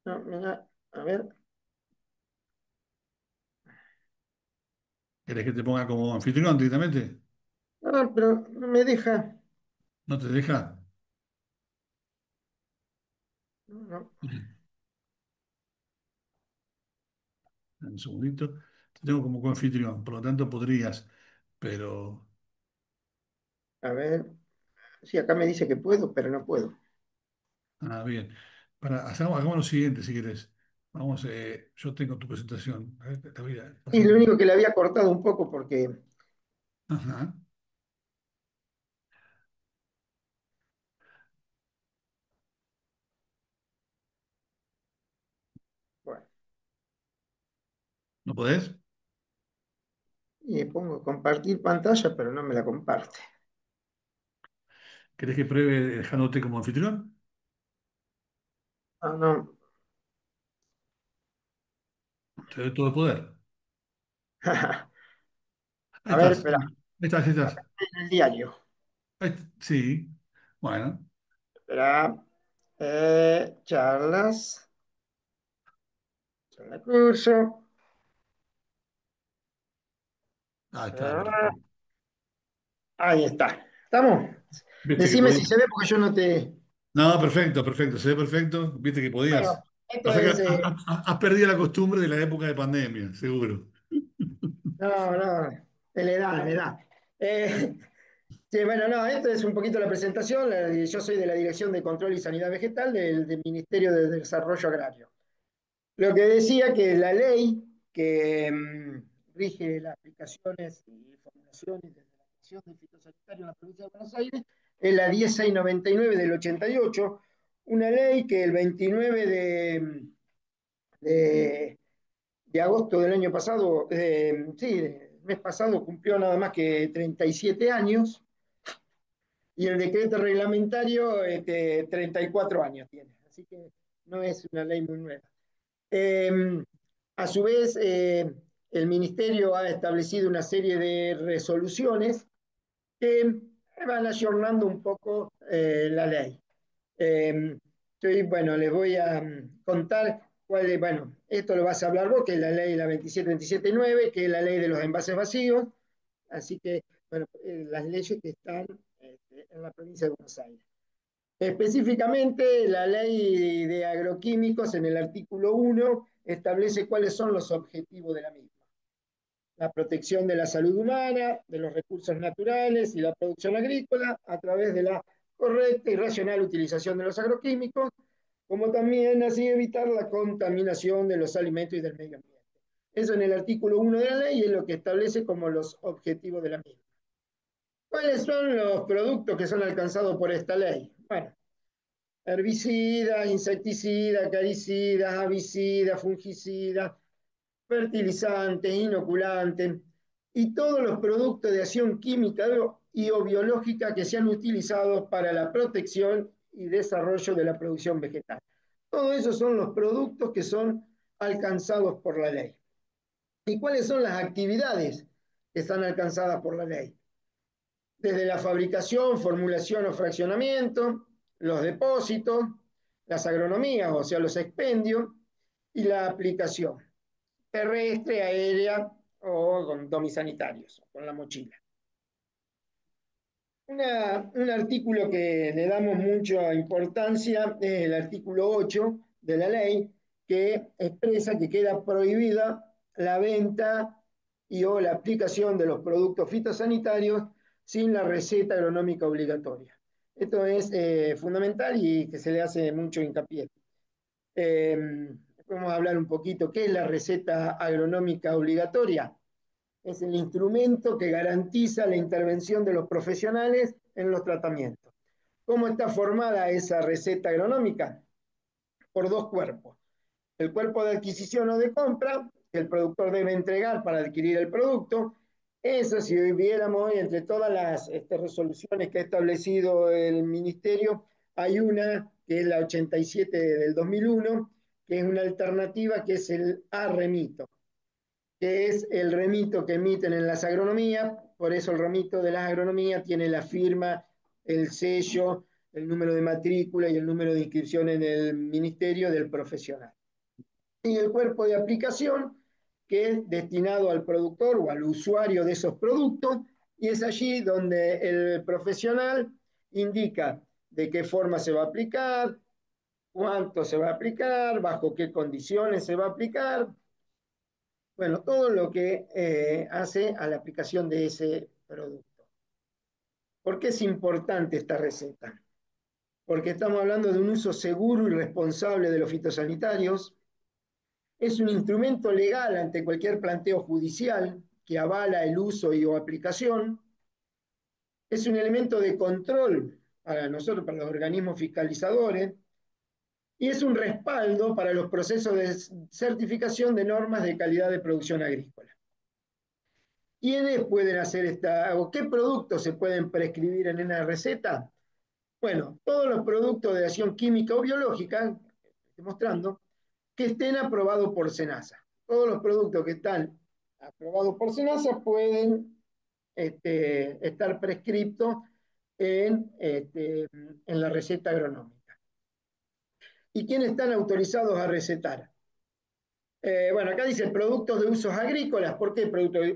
No, mirá, a ver. ¿querés que te ponga como anfitrión directamente? Ah, pero no me deja. ¿No te deja? No, no. Un segundito. Te tengo como coanfitrión, por lo tanto podrías, pero... A ver. Sí, acá me dice que puedo, pero no puedo. Ah, bien. Hagamos lo siguiente, si querés. Vamos, yo tengo tu presentación. A ver, te voy a Y pasar lo un... único que le había cortado un poco porque, Ajá. bueno, ¿No podés? y pongo compartir pantalla, pero no me la comparte. ¿Querés que pruebe dejándote como anfitrión? Ah, no. Te doy todo el poder. Ahí A ver, estás. espera, Ahí acá estás. estoy en el diario. Sí. Bueno, Espera. Charlas, charla curso. ahí está. Ah, ahí está. ¿Estamos? Viste que Decime podías. si se ve porque yo no te. No, perfecto, perfecto. Se ve perfecto. Viste que Bueno, podías. esto Pasa que es. has perdido la costumbre de la época de pandemia, seguro. No, no, de la edad, de la edad. Eh, sí, bueno, no, esto es un poquito la presentación. Yo soy de la Dirección de Control y Sanidad Vegetal del Ministerio de Desarrollo Agrario. Lo que decía que la ley que rige las aplicaciones y formulaciones desde la Comisión de Fitosanitario en la provincia de Buenos Aires es la 10699 del 88, una ley que el 29 de, de agosto del año pasado, sí, el mes pasado cumplió nada más que 37 años y el decreto reglamentario 34 años tiene, así que no es una ley muy nueva. Eh, a su vez, el Ministerio ha establecido una serie de resoluciones que van ayornando un poco la ley. Bueno, les voy a contar cuál es, bueno, esto lo vas a hablar vos, que es la ley la 27279, que es la ley de los envases vacíos, así que, bueno, las leyes que están en la provincia de Buenos Aires. Específicamente, la ley de agroquímicos en el artículo 1 establece cuáles son los objetivos de la misma. La protección de la salud humana, de los recursos naturales y la producción agrícola a través de la correcta y racional utilización de los agroquímicos, como también así evitar la contaminación de los alimentos y del medio ambiente. Eso en el artículo 1 de la ley es lo que establece como los objetivos de la misma. ¿Cuáles son los productos que son alcanzados por esta ley? Bueno, herbicidas, insecticidas, acaricidas, avicidas, fungicidas, fertilizantes, inoculantes y todos los productos de acción química y o biológica que sean utilizados para la protección y desarrollo de la producción vegetal. Todos esos son los productos que son alcanzados por la ley. ¿Y cuáles son las actividades que están alcanzadas por la ley? Desde la fabricación, formulación o fraccionamiento, los depósitos, las agronomías, o sea, los expendios, y la aplicación terrestre, aérea o con domisanitarios, con la mochila. Un artículo que le damos mucha importancia es el artículo 8 de la ley, que expresa que queda prohibida la venta y o la aplicación de los productos fitosanitarios sin la receta agronómica obligatoria. Esto es fundamental y que se le hace mucho hincapié. Vamos a hablar un poquito, ¿qué es la receta agronómica obligatoria? Es el instrumento que garantiza la intervención de los profesionales en los tratamientos. ¿Cómo está formada esa receta agronómica? Por dos cuerpos. El cuerpo de adquisición o de compra, que el productor debe entregar para adquirir el producto. Eso, si viéramos hoy entre todas las resoluciones que ha establecido el Ministerio, hay una que es la 87 del 2001, que es una alternativa que es el arremito, que es el remito que emiten en las agronomías. Por eso el remito de las agronomías tiene la firma, el sello, el número de matrícula y el número de inscripción en el ministerio del profesional. Y el cuerpo de aplicación, que es destinado al productor o al usuario de esos productos, y es allí donde el profesional indica de qué forma se va a aplicar, cuánto se va a aplicar, bajo qué condiciones se va a aplicar. Bueno, todo lo que hace a la aplicación de ese producto. ¿Por qué es importante esta receta? Porque estamos hablando de un uso seguro y responsable de los fitosanitarios. Es un instrumento legal ante cualquier planteo judicial que avala el uso y o aplicación. Es un elemento de control para nosotros, para los organismos fiscalizadores, y es un respaldo para los procesos de certificación de normas de calidad de producción agrícola. ¿Quiénes pueden hacer esta, o qué productos se pueden prescribir en una receta? Bueno, todos los productos de acción química o biológica, estoy mostrando, que estén aprobados por SENASA. Todos los productos que están aprobados por SENASA pueden estar prescriptos en la receta agronómica. ¿Y quiénes están autorizados a recetar? Bueno, acá dice productos de usos agrícolas. ¿Por qué?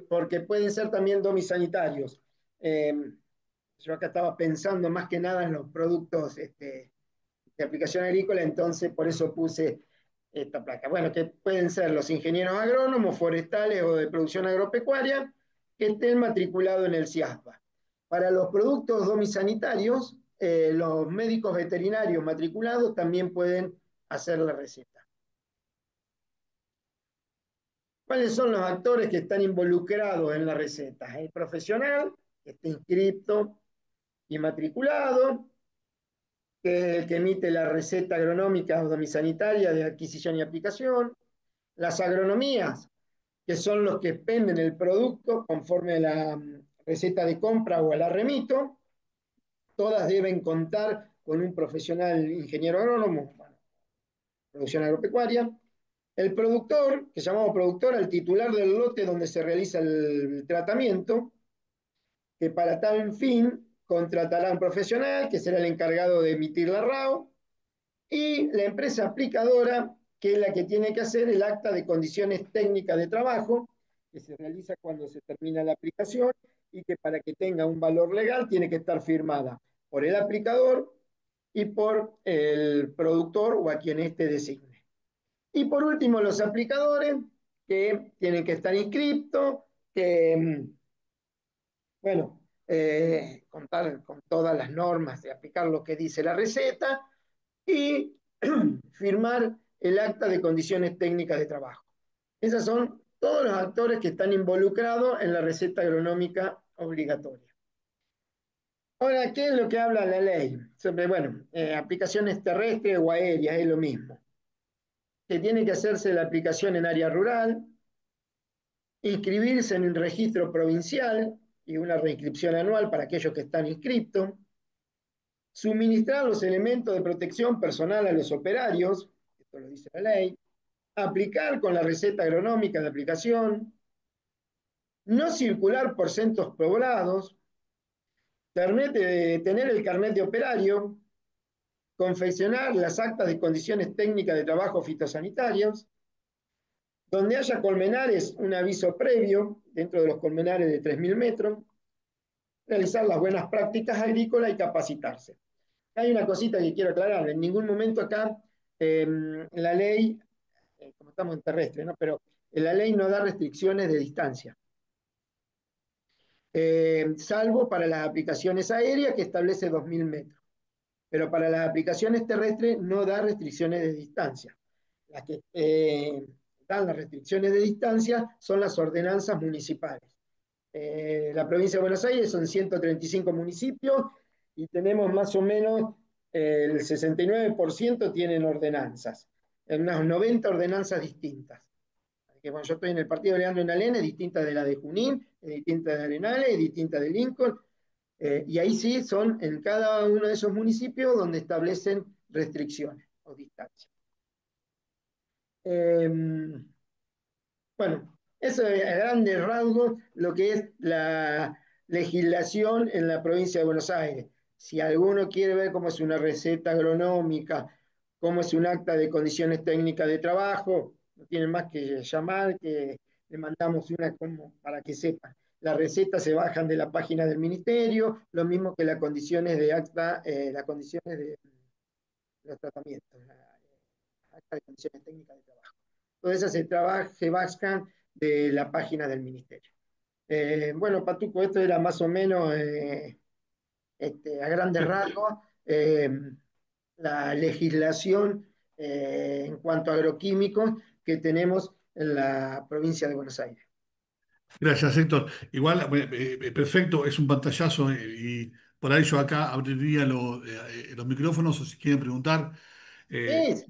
Porque pueden ser también domisanitarios. Yo acá estaba pensando más que nada en los productos de aplicación agrícola, entonces por eso puse esta placa. Bueno, que pueden ser los ingenieros agrónomos, forestales o de producción agropecuaria que estén matriculados en el CIASPA. Para los productos domisanitarios, los médicos veterinarios matriculados también pueden hacer la receta. ¿Cuáles son los actores que están involucrados en la receta? El profesional, que está inscrito y matriculado, que es el que emite la receta agronómica o domisanitaria de adquisición y aplicación. Las agronomías, que son los que expenden el producto conforme a la receta de compra o al arremito. Todas deben contar con un profesional ingeniero agrónomo, bueno, producción agropecuaria. El productor, que llamamos productor al titular del lote donde se realiza el tratamiento, que para tal fin contratará a un profesional que será el encargado de emitir la RAO, y la empresa aplicadora, que es la que tiene que hacer el acta de condiciones técnicas de trabajo, que se realiza cuando se termina la aplicación y que para que tenga un valor legal tiene que estar firmada por el aplicador y por el productor o a quien éste designe. Y por último, los aplicadores que tienen que estar inscriptos, que, bueno, contar con todas las normas de aplicar lo que dice la receta y firmar el acta de condiciones técnicas de trabajo. Esos son todos los actores que están involucrados en la receta agronómica obligatoria. Ahora, ¿qué es lo que habla la ley? Sobre, bueno, aplicaciones terrestres o aéreas, es lo mismo. Que tiene que hacerse la aplicación en área rural, inscribirse en un registro provincial y una reinscripción anual para aquellos que están inscriptos, suministrar los elementos de protección personal a los operarios, esto lo dice la ley, aplicar con la receta agronómica de aplicación, no circular por centros poblados, tener el carnet de operario, confeccionar las actas de condiciones técnicas de trabajo fitosanitarios, donde haya colmenares, un aviso previo dentro de los colmenares de 3.000 metros, realizar las buenas prácticas agrícolas y capacitarse. Hay una cosita que quiero aclarar, en ningún momento acá la ley, como estamos en terrestre, ¿no? Pero la ley no da restricciones de distancia, salvo para las aplicaciones aéreas que establece 2.000 metros. Pero para las aplicaciones terrestres no da restricciones de distancia. Las que dan las restricciones de distancia son las ordenanzas municipales. La provincia de Buenos Aires son 135 municipios y tenemos más o menos el 69% tienen ordenanzas, en unas 90 ordenanzas distintas. Que bueno, yo estoy en el partido de Leandro Enalén, es distinta de la de Junín, es distinta de Arenales, es distinta de Lincoln, y ahí sí son en cada uno de esos municipios donde establecen restricciones o distancias. Bueno, eso es a grandes rasgos lo que es la legislación en la provincia de Buenos Aires. Si alguno quiere ver cómo es una receta agronómica, cómo es un acta de condiciones técnicas de trabajo, no tienen más que llamar, que le mandamos una como para que sepan. Las recetas se bajan de la página del ministerio, lo mismo que las condiciones de acta, las condiciones de los tratamientos, la acta de condiciones técnicas de trabajo. Todas esas se bajan de la página del ministerio. Bueno, Patuco, esto era más o menos a grandes rasgos la legislación en cuanto a agroquímicos que tenemos en la provincia de Buenos Aires. Gracias, Héctor. Igual, perfecto, es un pantallazo y por ahí yo acá abriría los micrófonos o si quieren preguntar. eh, Sí,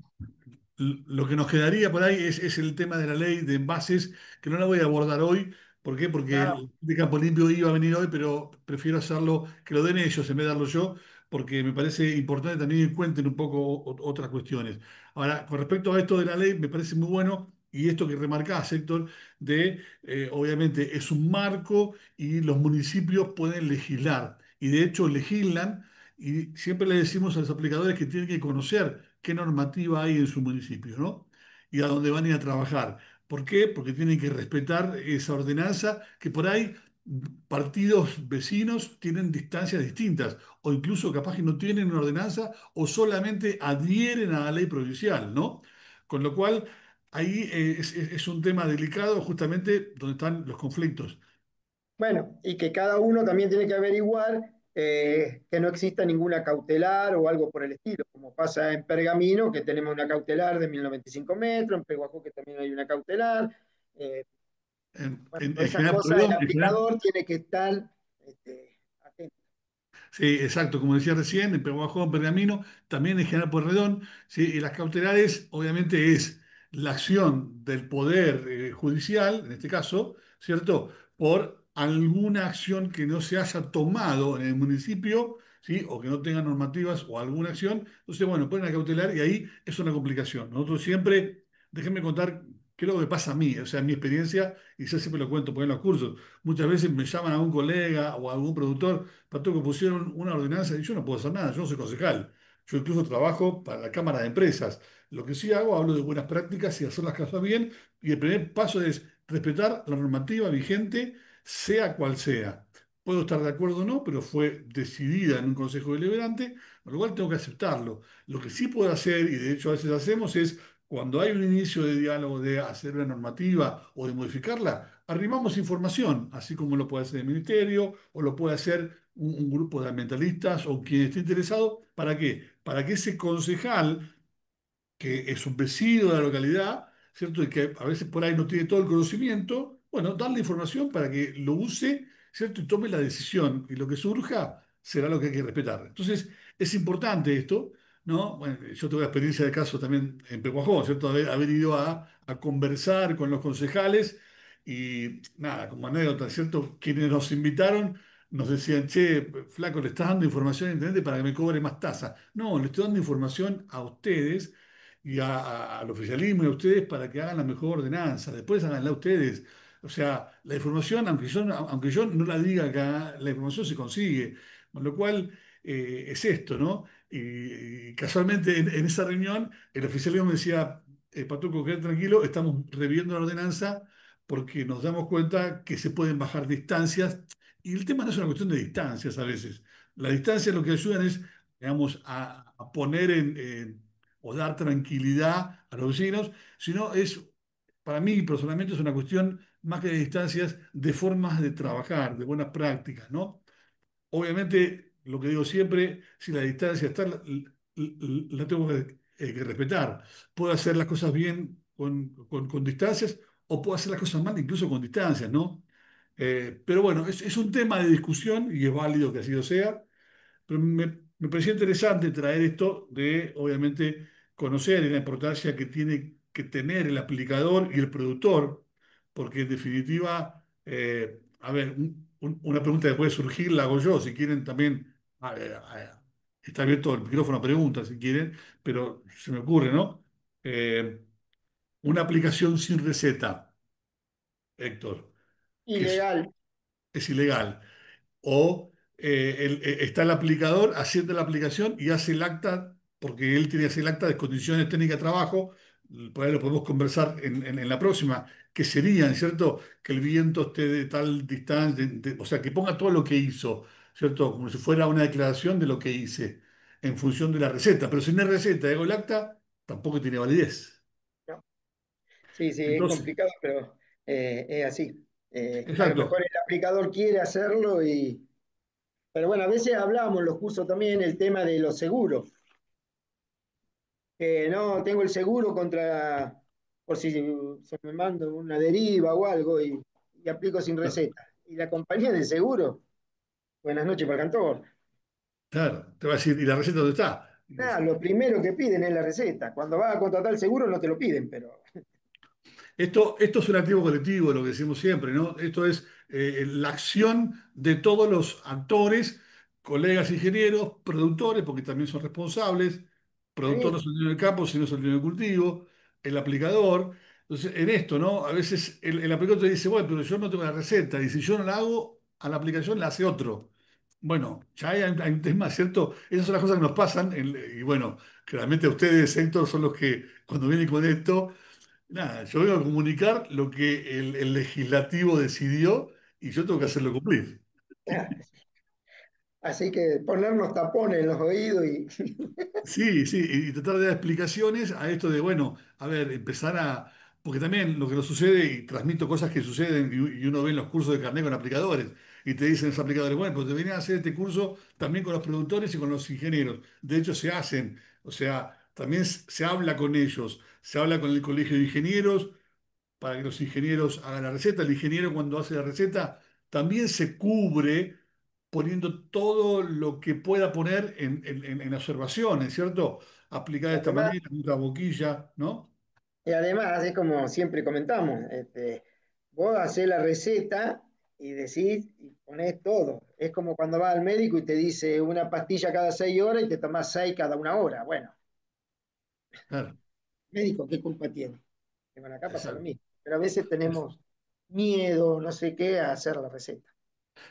Lo que nos quedaría por ahí es el tema de la ley de envases, que no la voy a abordar hoy. ¿Por qué? Porque no, el de Campo Limpio iba a venir hoy, pero prefiero hacerlo, que lo den ellos en vez de darlo yo, porque me parece importante también que cuenten un poco otras cuestiones. Ahora, con respecto a esto de la ley, me parece muy bueno, y esto que remarcás, Héctor, obviamente, es un marco y los municipios pueden legislar, y de hecho legislan, y siempre le decimos a los aplicadores que tienen que conocer qué normativa hay en su municipio, ¿no? Y a dónde van a ir a trabajar. ¿Por qué? Porque tienen que respetar esa ordenanza que por ahí partidos vecinos tienen distancias distintas o incluso capaz que no tienen una ordenanza o solamente adhieren a la ley provincial, ¿no? Con lo cual, ahí es un tema delicado justamente donde están los conflictos. bueno, y que cada uno también tiene que averiguar que no exista ninguna cautelar o algo por el estilo, como pasa en Pergamino, que tenemos una cautelar de 1095 metros, en Peguajó que también hay una cautelar. eh, bueno, todas En esas general, cosas el perdón, en general. aplicador tiene que estar atento. Sí, exacto, como decía recién, en Pehuajó, en Pergamino, también en General Pueyrredón, ¿sí? Y las cautelares, obviamente, es la acción del Poder Judicial, en este caso, ¿cierto? Por alguna acción que no se haya tomado en el municipio, ¿sí? O que no tenga normativas o alguna acción. Entonces, bueno, ponen a cautelar y ahí es una complicación. Nosotros siempre, déjenme contar qué es lo que pasa a mí, o sea, mi experiencia, y yo siempre lo cuento, porque en los cursos, muchas veces me llaman a un colega o a algún productor que pusieron una ordenanza y yo no puedo hacer nada, yo no soy concejal. Yo incluso trabajo para la Cámara de Empresas. Lo que sí hago, hablo de buenas prácticas y hacer las cosas bien. Y el primer paso es respetar la normativa vigente, sea cual sea. Puedo estar de acuerdo o no, pero fue decidida en un consejo deliberante, con lo cual tengo que aceptarlo. Lo que sí puedo hacer, y de hecho a veces hacemos, es cuando hay un inicio de diálogo de hacer una normativa o de modificarla, arrimamos información, así como lo puede hacer el ministerio o lo puede hacer un grupo de ambientalistas o quien esté interesado. ¿Para qué? Para que ese concejal que es un vecino de la localidad, ¿cierto? Y que a veces por ahí no tiene todo el conocimiento, bueno, darle información para que lo use, ¿cierto? Y tome la decisión. Y lo que surja será lo que hay que respetar. Entonces, es importante esto, ¿no? Bueno, yo tuve experiencia de caso también en Pecuajó, ¿cierto? Haber ido a conversar con los concejales y nada, como anécdota, ¿cierto? Quienes nos invitaron nos decían, che, flaco, le estás dando información al intendente para que me cobre más tasa. No, le estoy dando información a ustedes y al oficialismo y a ustedes para que hagan la mejor ordenanza. Después háganla ustedes. O sea, la información, aunque yo no la diga acá, la información se consigue. Con lo cual, es esto, ¿no? Y casualmente en esa reunión, el oficialismo me decía, Patuco, quédate tranquilo, estamos reviendo la ordenanza porque nos damos cuenta que se pueden bajar distancias. Y el tema no es una cuestión de distancias a veces. La distancia lo que ayudan es, digamos, a poner o dar tranquilidad a los vecinos, sino es, para mí personalmente es una cuestión más que de distancias, de formas de trabajar, de buenas prácticas, ¿no? Obviamente, lo que digo siempre, si la distancia está, la tengo que respetar. Puedo hacer las cosas bien con distancias o puedo hacer las cosas mal incluso con distancias, ¿no? Pero bueno, es un tema de discusión y es válido que así lo sea. Pero me pareció interesante traer esto de, obviamente, conocer la importancia que tiene que tener el aplicador y el productor, porque en definitiva, a ver, una pregunta que puede surgir la hago yo, si quieren también, está abierto el micrófono a preguntas si quieren, pero se me ocurre, ¿no? Eh, una aplicación sin receta, Héctor, que Ilegal. es ilegal. O está el aplicador haciendo la aplicación y hace el acta, porque él tiene que hacer el acta de condiciones técnicas de trabajo, por ahí lo podemos conversar en la próxima, que serían, ¿cierto? Que el viento esté de tal distancia, o sea, que ponga todo lo que hizo, ¿cierto? Como si fuera una declaración de lo que hice en función de la receta, pero si no es receta, hago el acta, tampoco tiene validez. ¿No? Sí, sí, es Entonces, complicado, pero es así. A lo mejor exacto, el aplicador quiere hacerlo y... Pero bueno, a veces hablábamos en los cursos también el tema de los seguros. Que no, tengo el seguro contra, por si se me manda una deriva o algo y aplico sin receta. Y la compañía de seguro, buenas noches para el cantor. claro, te va a decir, ¿y la receta dónde está? Nada, lo primero que piden es la receta. Cuando vas a contratar el seguro no te lo piden, pero Esto es un activo colectivo, lo que decimos siempre, ¿no? Esto es la acción de todos los actores, colegas ingenieros, productores, porque también son responsables, productor no sí, es el dueño del campo, sino es el dueño del cultivo, el aplicador. Entonces, en esto, ¿no? A veces el aplicador te dice, bueno, pero yo no tengo la receta, y si yo no la hago, a la aplicación la hace otro. Bueno, ya hay un tema, ¿cierto? Esas son las cosas que nos pasan, y bueno, claramente ustedes, Héctor, son los que cuando vienen con esto nada, yo vengo a comunicar lo que el legislativo decidió y yo tengo que hacerlo cumplir. así que ponernos tapones en los oídos y Sí, sí, y tratar de dar explicaciones a esto de, bueno, a ver, empezar a... Porque también lo que nos sucede, y transmito cosas que suceden, y uno ve en los cursos de carnet con aplicadores, y te dicen los aplicadores, bueno, pues deberían hacer este curso también con los productores y con los ingenieros. De hecho, se hacen, o sea, también se habla con ellos, se habla con el colegio de ingenieros, para que los ingenieros hagan la receta. El ingeniero cuando hace la receta también se cubre poniendo todo lo que pueda poner en observaciones, ¿cierto? Aplicar de esta además, manera, en otra boquilla, ¿no? y además es como siempre comentamos, vos hacés la receta y decís y ponés todo. Es como cuando vas al médico y te dice una pastilla cada 6 horas y te tomás 6 cada 1 hora. Bueno, Claro, médico, ¿qué culpa tiene? Y bueno, acá pasa lo exacto. mismo. Pero a veces tenemos miedo, no sé qué, a hacer la receta.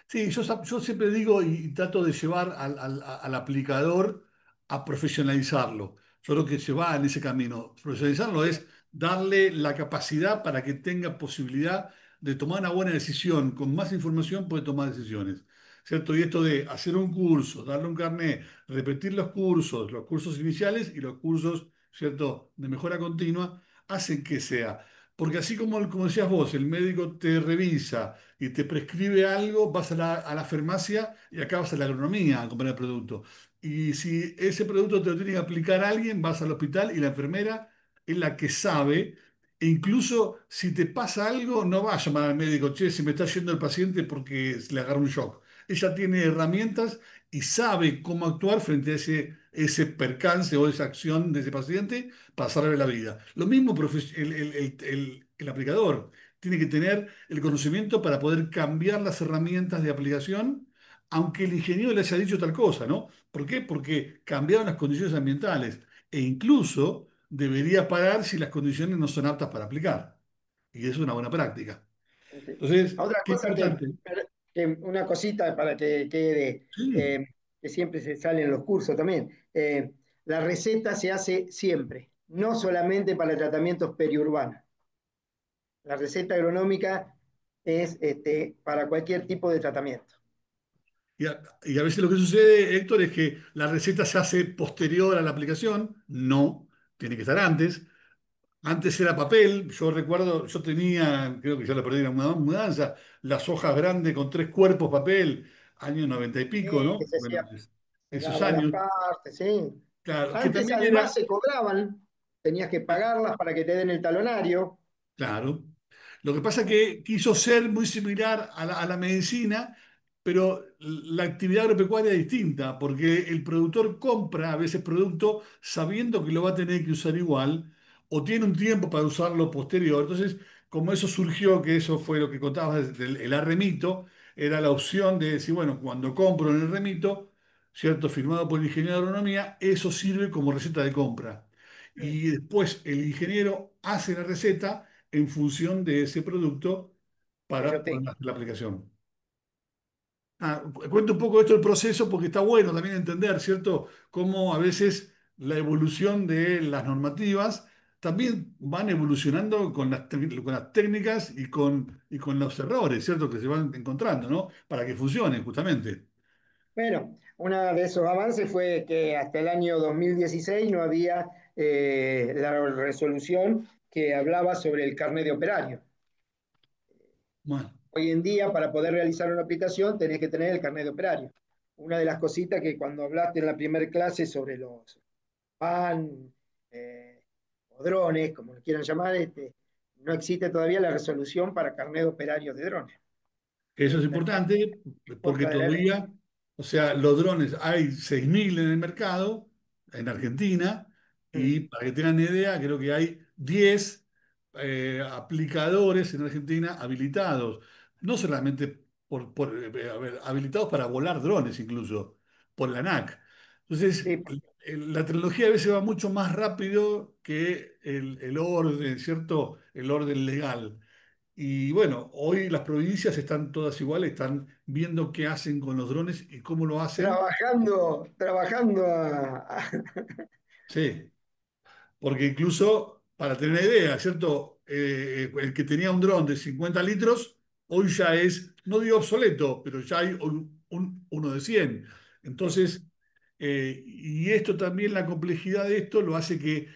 Sí, yo siempre digo y trato de llevar al aplicador a profesionalizarlo. Yo creo que se va en ese camino. Profesionalizarlo es darle la capacidad para que tenga posibilidad de tomar una buena decisión, con más información puede tomar decisiones, ¿cierto? Y esto de hacer un curso, darle un carnet, repetir los cursos iniciales y los cursos, ¿cierto?, de mejora continua, hacen que sea. Porque así como decías vos, el médico te revisa y te prescribe algo, vas a la farmacia y acá vas a la agronomía a comprar el producto. Y si ese producto te lo tiene que aplicar alguien, vas al hospital y la enfermera es la que sabe. E incluso si te pasa algo, no va a llamar al médico, che, se me está yendo el paciente porque le agarra un shock. Ella tiene herramientas y sabe cómo actuar frente a ese percance o esa acción de ese paciente para salvarle la vida. Lo mismo el aplicador tiene que tener el conocimiento para poder cambiar las herramientas de aplicación, aunque el ingeniero le haya dicho tal cosa, ¿no? ¿Por qué? Porque cambiaron las condiciones ambientales e incluso debería parar si las condiciones no son aptas para aplicar. Y eso es una buena práctica. Sí. Entonces, Otra qué cosa importante. una cosita para que quede, Sí, que siempre se sale en los cursos también. La receta se hace siempre, no solamente para tratamientos periurbanos. La receta agronómica es para cualquier tipo de tratamiento. y a veces lo que sucede, Héctor, es que la receta se hace posterior a la aplicación. No, tiene que estar antes. Antes era papel, yo recuerdo, yo tenía, creo que ya la perdí en la mudanza, las hojas grandes con tres cuerpos papel, años 90 y pico, Que ¿no? se Bueno, hacía, se esos daba las años, partes, sí. claro, que Antes también además era, se cobraban, tenías que pagarlas para que te den el talonario. claro. Lo que pasa es que quiso ser muy similar a la medicina, pero la actividad agropecuaria es distinta, porque el productor compra a veces producto sabiendo que lo va a tener que usar igual, o tiene un tiempo para usarlo posterior. Entonces, como eso surgió, que eso fue lo que contabas del el arremito, era la opción de decir, bueno, cuando compro en el remito, ¿cierto? Firmado por el ingeniero de agronomía, eso sirve como receta de compra. Y después el ingeniero hace la receta en función de ese producto Que para yo poder tengo. hacer la aplicación. Cuento un poco esto del proceso porque está bueno también entender, ¿cierto? Cómo a veces la evolución de las normativas también van evolucionando con las técnicas y con los errores, ¿cierto? Que se van encontrando, ¿no? Para que funcionen, justamente. Bueno, uno de esos avances fue que hasta el año 2016 no había la resolución que hablaba sobre el carnet de operario. Bueno, Hoy en día, para poder realizar una aplicación, tenés que tener el carnet de operario. Una de las cositas que cuando hablaste en la primera clase sobre los PAN o drones, como lo quieran llamar, no existe todavía la resolución para carnet de operario de drones. eso es Está importante en porque contra de la ley. todavía, o sea, los drones, hay 6.000 en el mercado, en Argentina, Mm. y para que tengan idea, creo que hay 10 aplicadores en Argentina habilitados, no solamente a ver, habilitados para volar drones incluso, por la ANAC. Entonces, Sí, la tecnología a veces va mucho más rápido que el orden, ¿cierto? El orden legal. Y bueno, hoy las provincias están todas iguales, están viendo qué hacen con los drones y cómo lo hacen. trabajando Sí, porque incluso, para tener una idea, ¿cierto? El que tenía un dron de 50 litros, hoy ya es, no digo obsoleto, pero ya hay uno de 100. Entonces, y esto también, la complejidad de esto lo hace que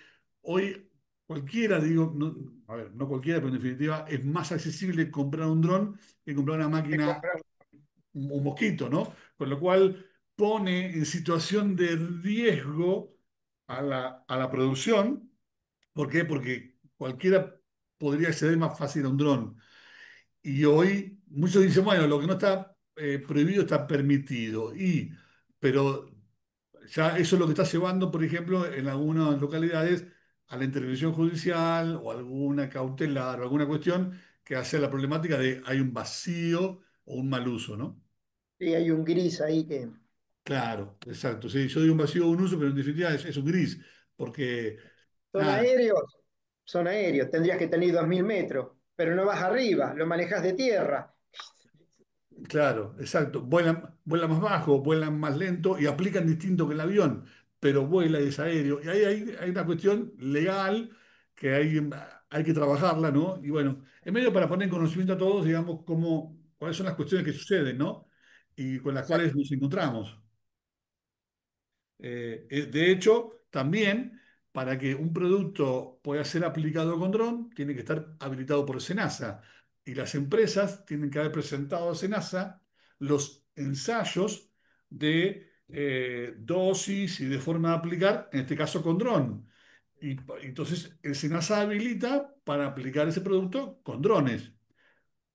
hoy cualquiera, digo, no, a ver, no cualquiera, pero en definitiva es más accesible comprar un dron que comprar una de máquina, comprar. un mosquito, ¿no? Con lo cual pone en situación de riesgo a la producción. ¿Por qué? Porque cualquiera podría acceder más fácil a un dron. Y hoy muchos dicen, bueno, lo que no está prohibido está permitido. Pero ya eso es lo que está llevando, por ejemplo, en algunas localidades a la intervención judicial o alguna cautelar o alguna cuestión que hace la problemática de hay un vacío o un mal uso, ¿no? Sí, hay un gris ahí que Claro, exacto. Sí, yo digo un vacío o un uso, pero en definitiva es un gris, porque son nada. aéreos, son aéreos, tendrías que tener 2000 metros, pero no vas arriba, lo manejas de tierra. Claro, exacto. Vuelan más bajo, vuelan más lento y aplican distinto que el avión, pero vuela y es aéreo. Y ahí hay una cuestión legal que hay hay que trabajarla, ¿no? Y bueno, en medio para poner en conocimiento a todos, digamos, cuáles son las cuestiones que suceden, ¿no? Y con las cuales Exacto. nos encontramos. De hecho, también para que un producto pueda ser aplicado con dron, tiene que estar habilitado por SENASA. Y las empresas tienen que haber presentado a SENASA los ensayos de dosis y de forma de aplicar, en este caso con dron. Y entonces el SENASA habilita para aplicar ese producto con drones.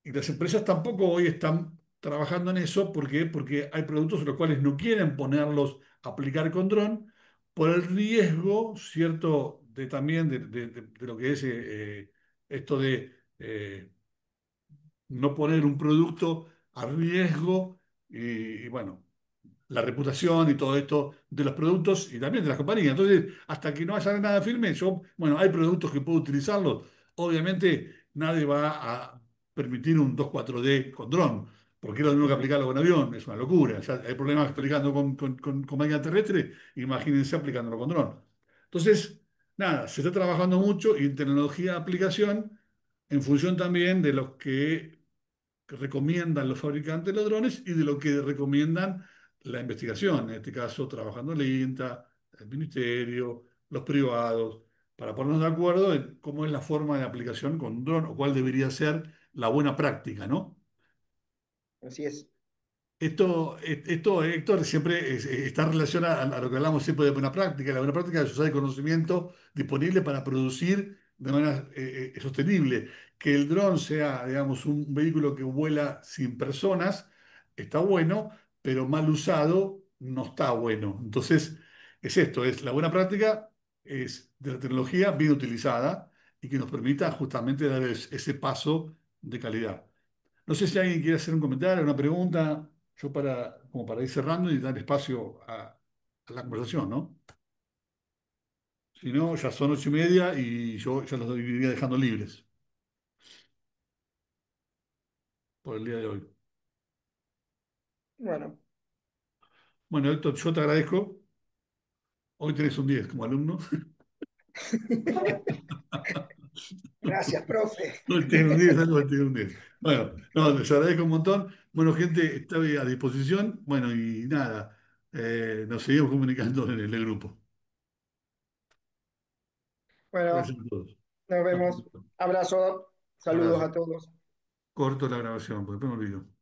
Y las empresas tampoco hoy están trabajando en eso. ¿Por qué? Porque hay productos en los cuales no quieren ponerlos a aplicar con dron por el riesgo, ¿cierto? De también de lo que es esto de no poner un producto a riesgo y bueno, la reputación y todo esto de los productos y también de las compañías. Entonces, hasta que no haya nada firme, bueno, hay productos que puedo utilizarlos. Obviamente, nadie va a permitir un 2,4D con dron, porque es lo mismo que aplicarlo con avión, es una locura. Ya hay problemas aplicando con máquina terrestre, imagínense aplicándolo con dron. Entonces, nada, se está trabajando mucho en tecnología de aplicación en función también de los que recomiendan los fabricantes de los drones y de lo que recomiendan la investigación, en este caso trabajando el INTA, el Ministerio, los privados, para ponernos de acuerdo en cómo es la forma de aplicación con un dron o cuál debería ser la buena práctica, ¿no? Así es. Esto, Héctor, siempre está relacionado a lo que hablamos siempre de buena práctica. La buena práctica es usar el conocimiento disponible para producir de manera sostenible. Que el dron sea, digamos, un vehículo que vuela sin personas, está bueno, pero mal usado no está bueno. Entonces, es esto, es la buena práctica, es de la tecnología bien utilizada y que nos permita justamente dar ese paso de calidad. No sé si alguien quiere hacer un comentario, una pregunta, yo como para ir cerrando y dar espacio a la conversación, ¿no? Si no, ya son 8:30 y yo ya los iría dejando libres por el día de hoy. Bueno, Bueno, Héctor, yo te agradezco. Hoy tenés un 10 como alumno. gracias, profe. Hoy tenés un 10, hoy tenés un 10. Bueno, no, les agradezco un montón. Bueno, gente, estoy a disposición. Bueno, y nada, nos seguimos comunicando en el grupo. Gracias Bueno, a todos. nos Hasta vemos. luego. Abrazo, saludos Abrazo. a todos. Corto la grabación, porque después me olvido.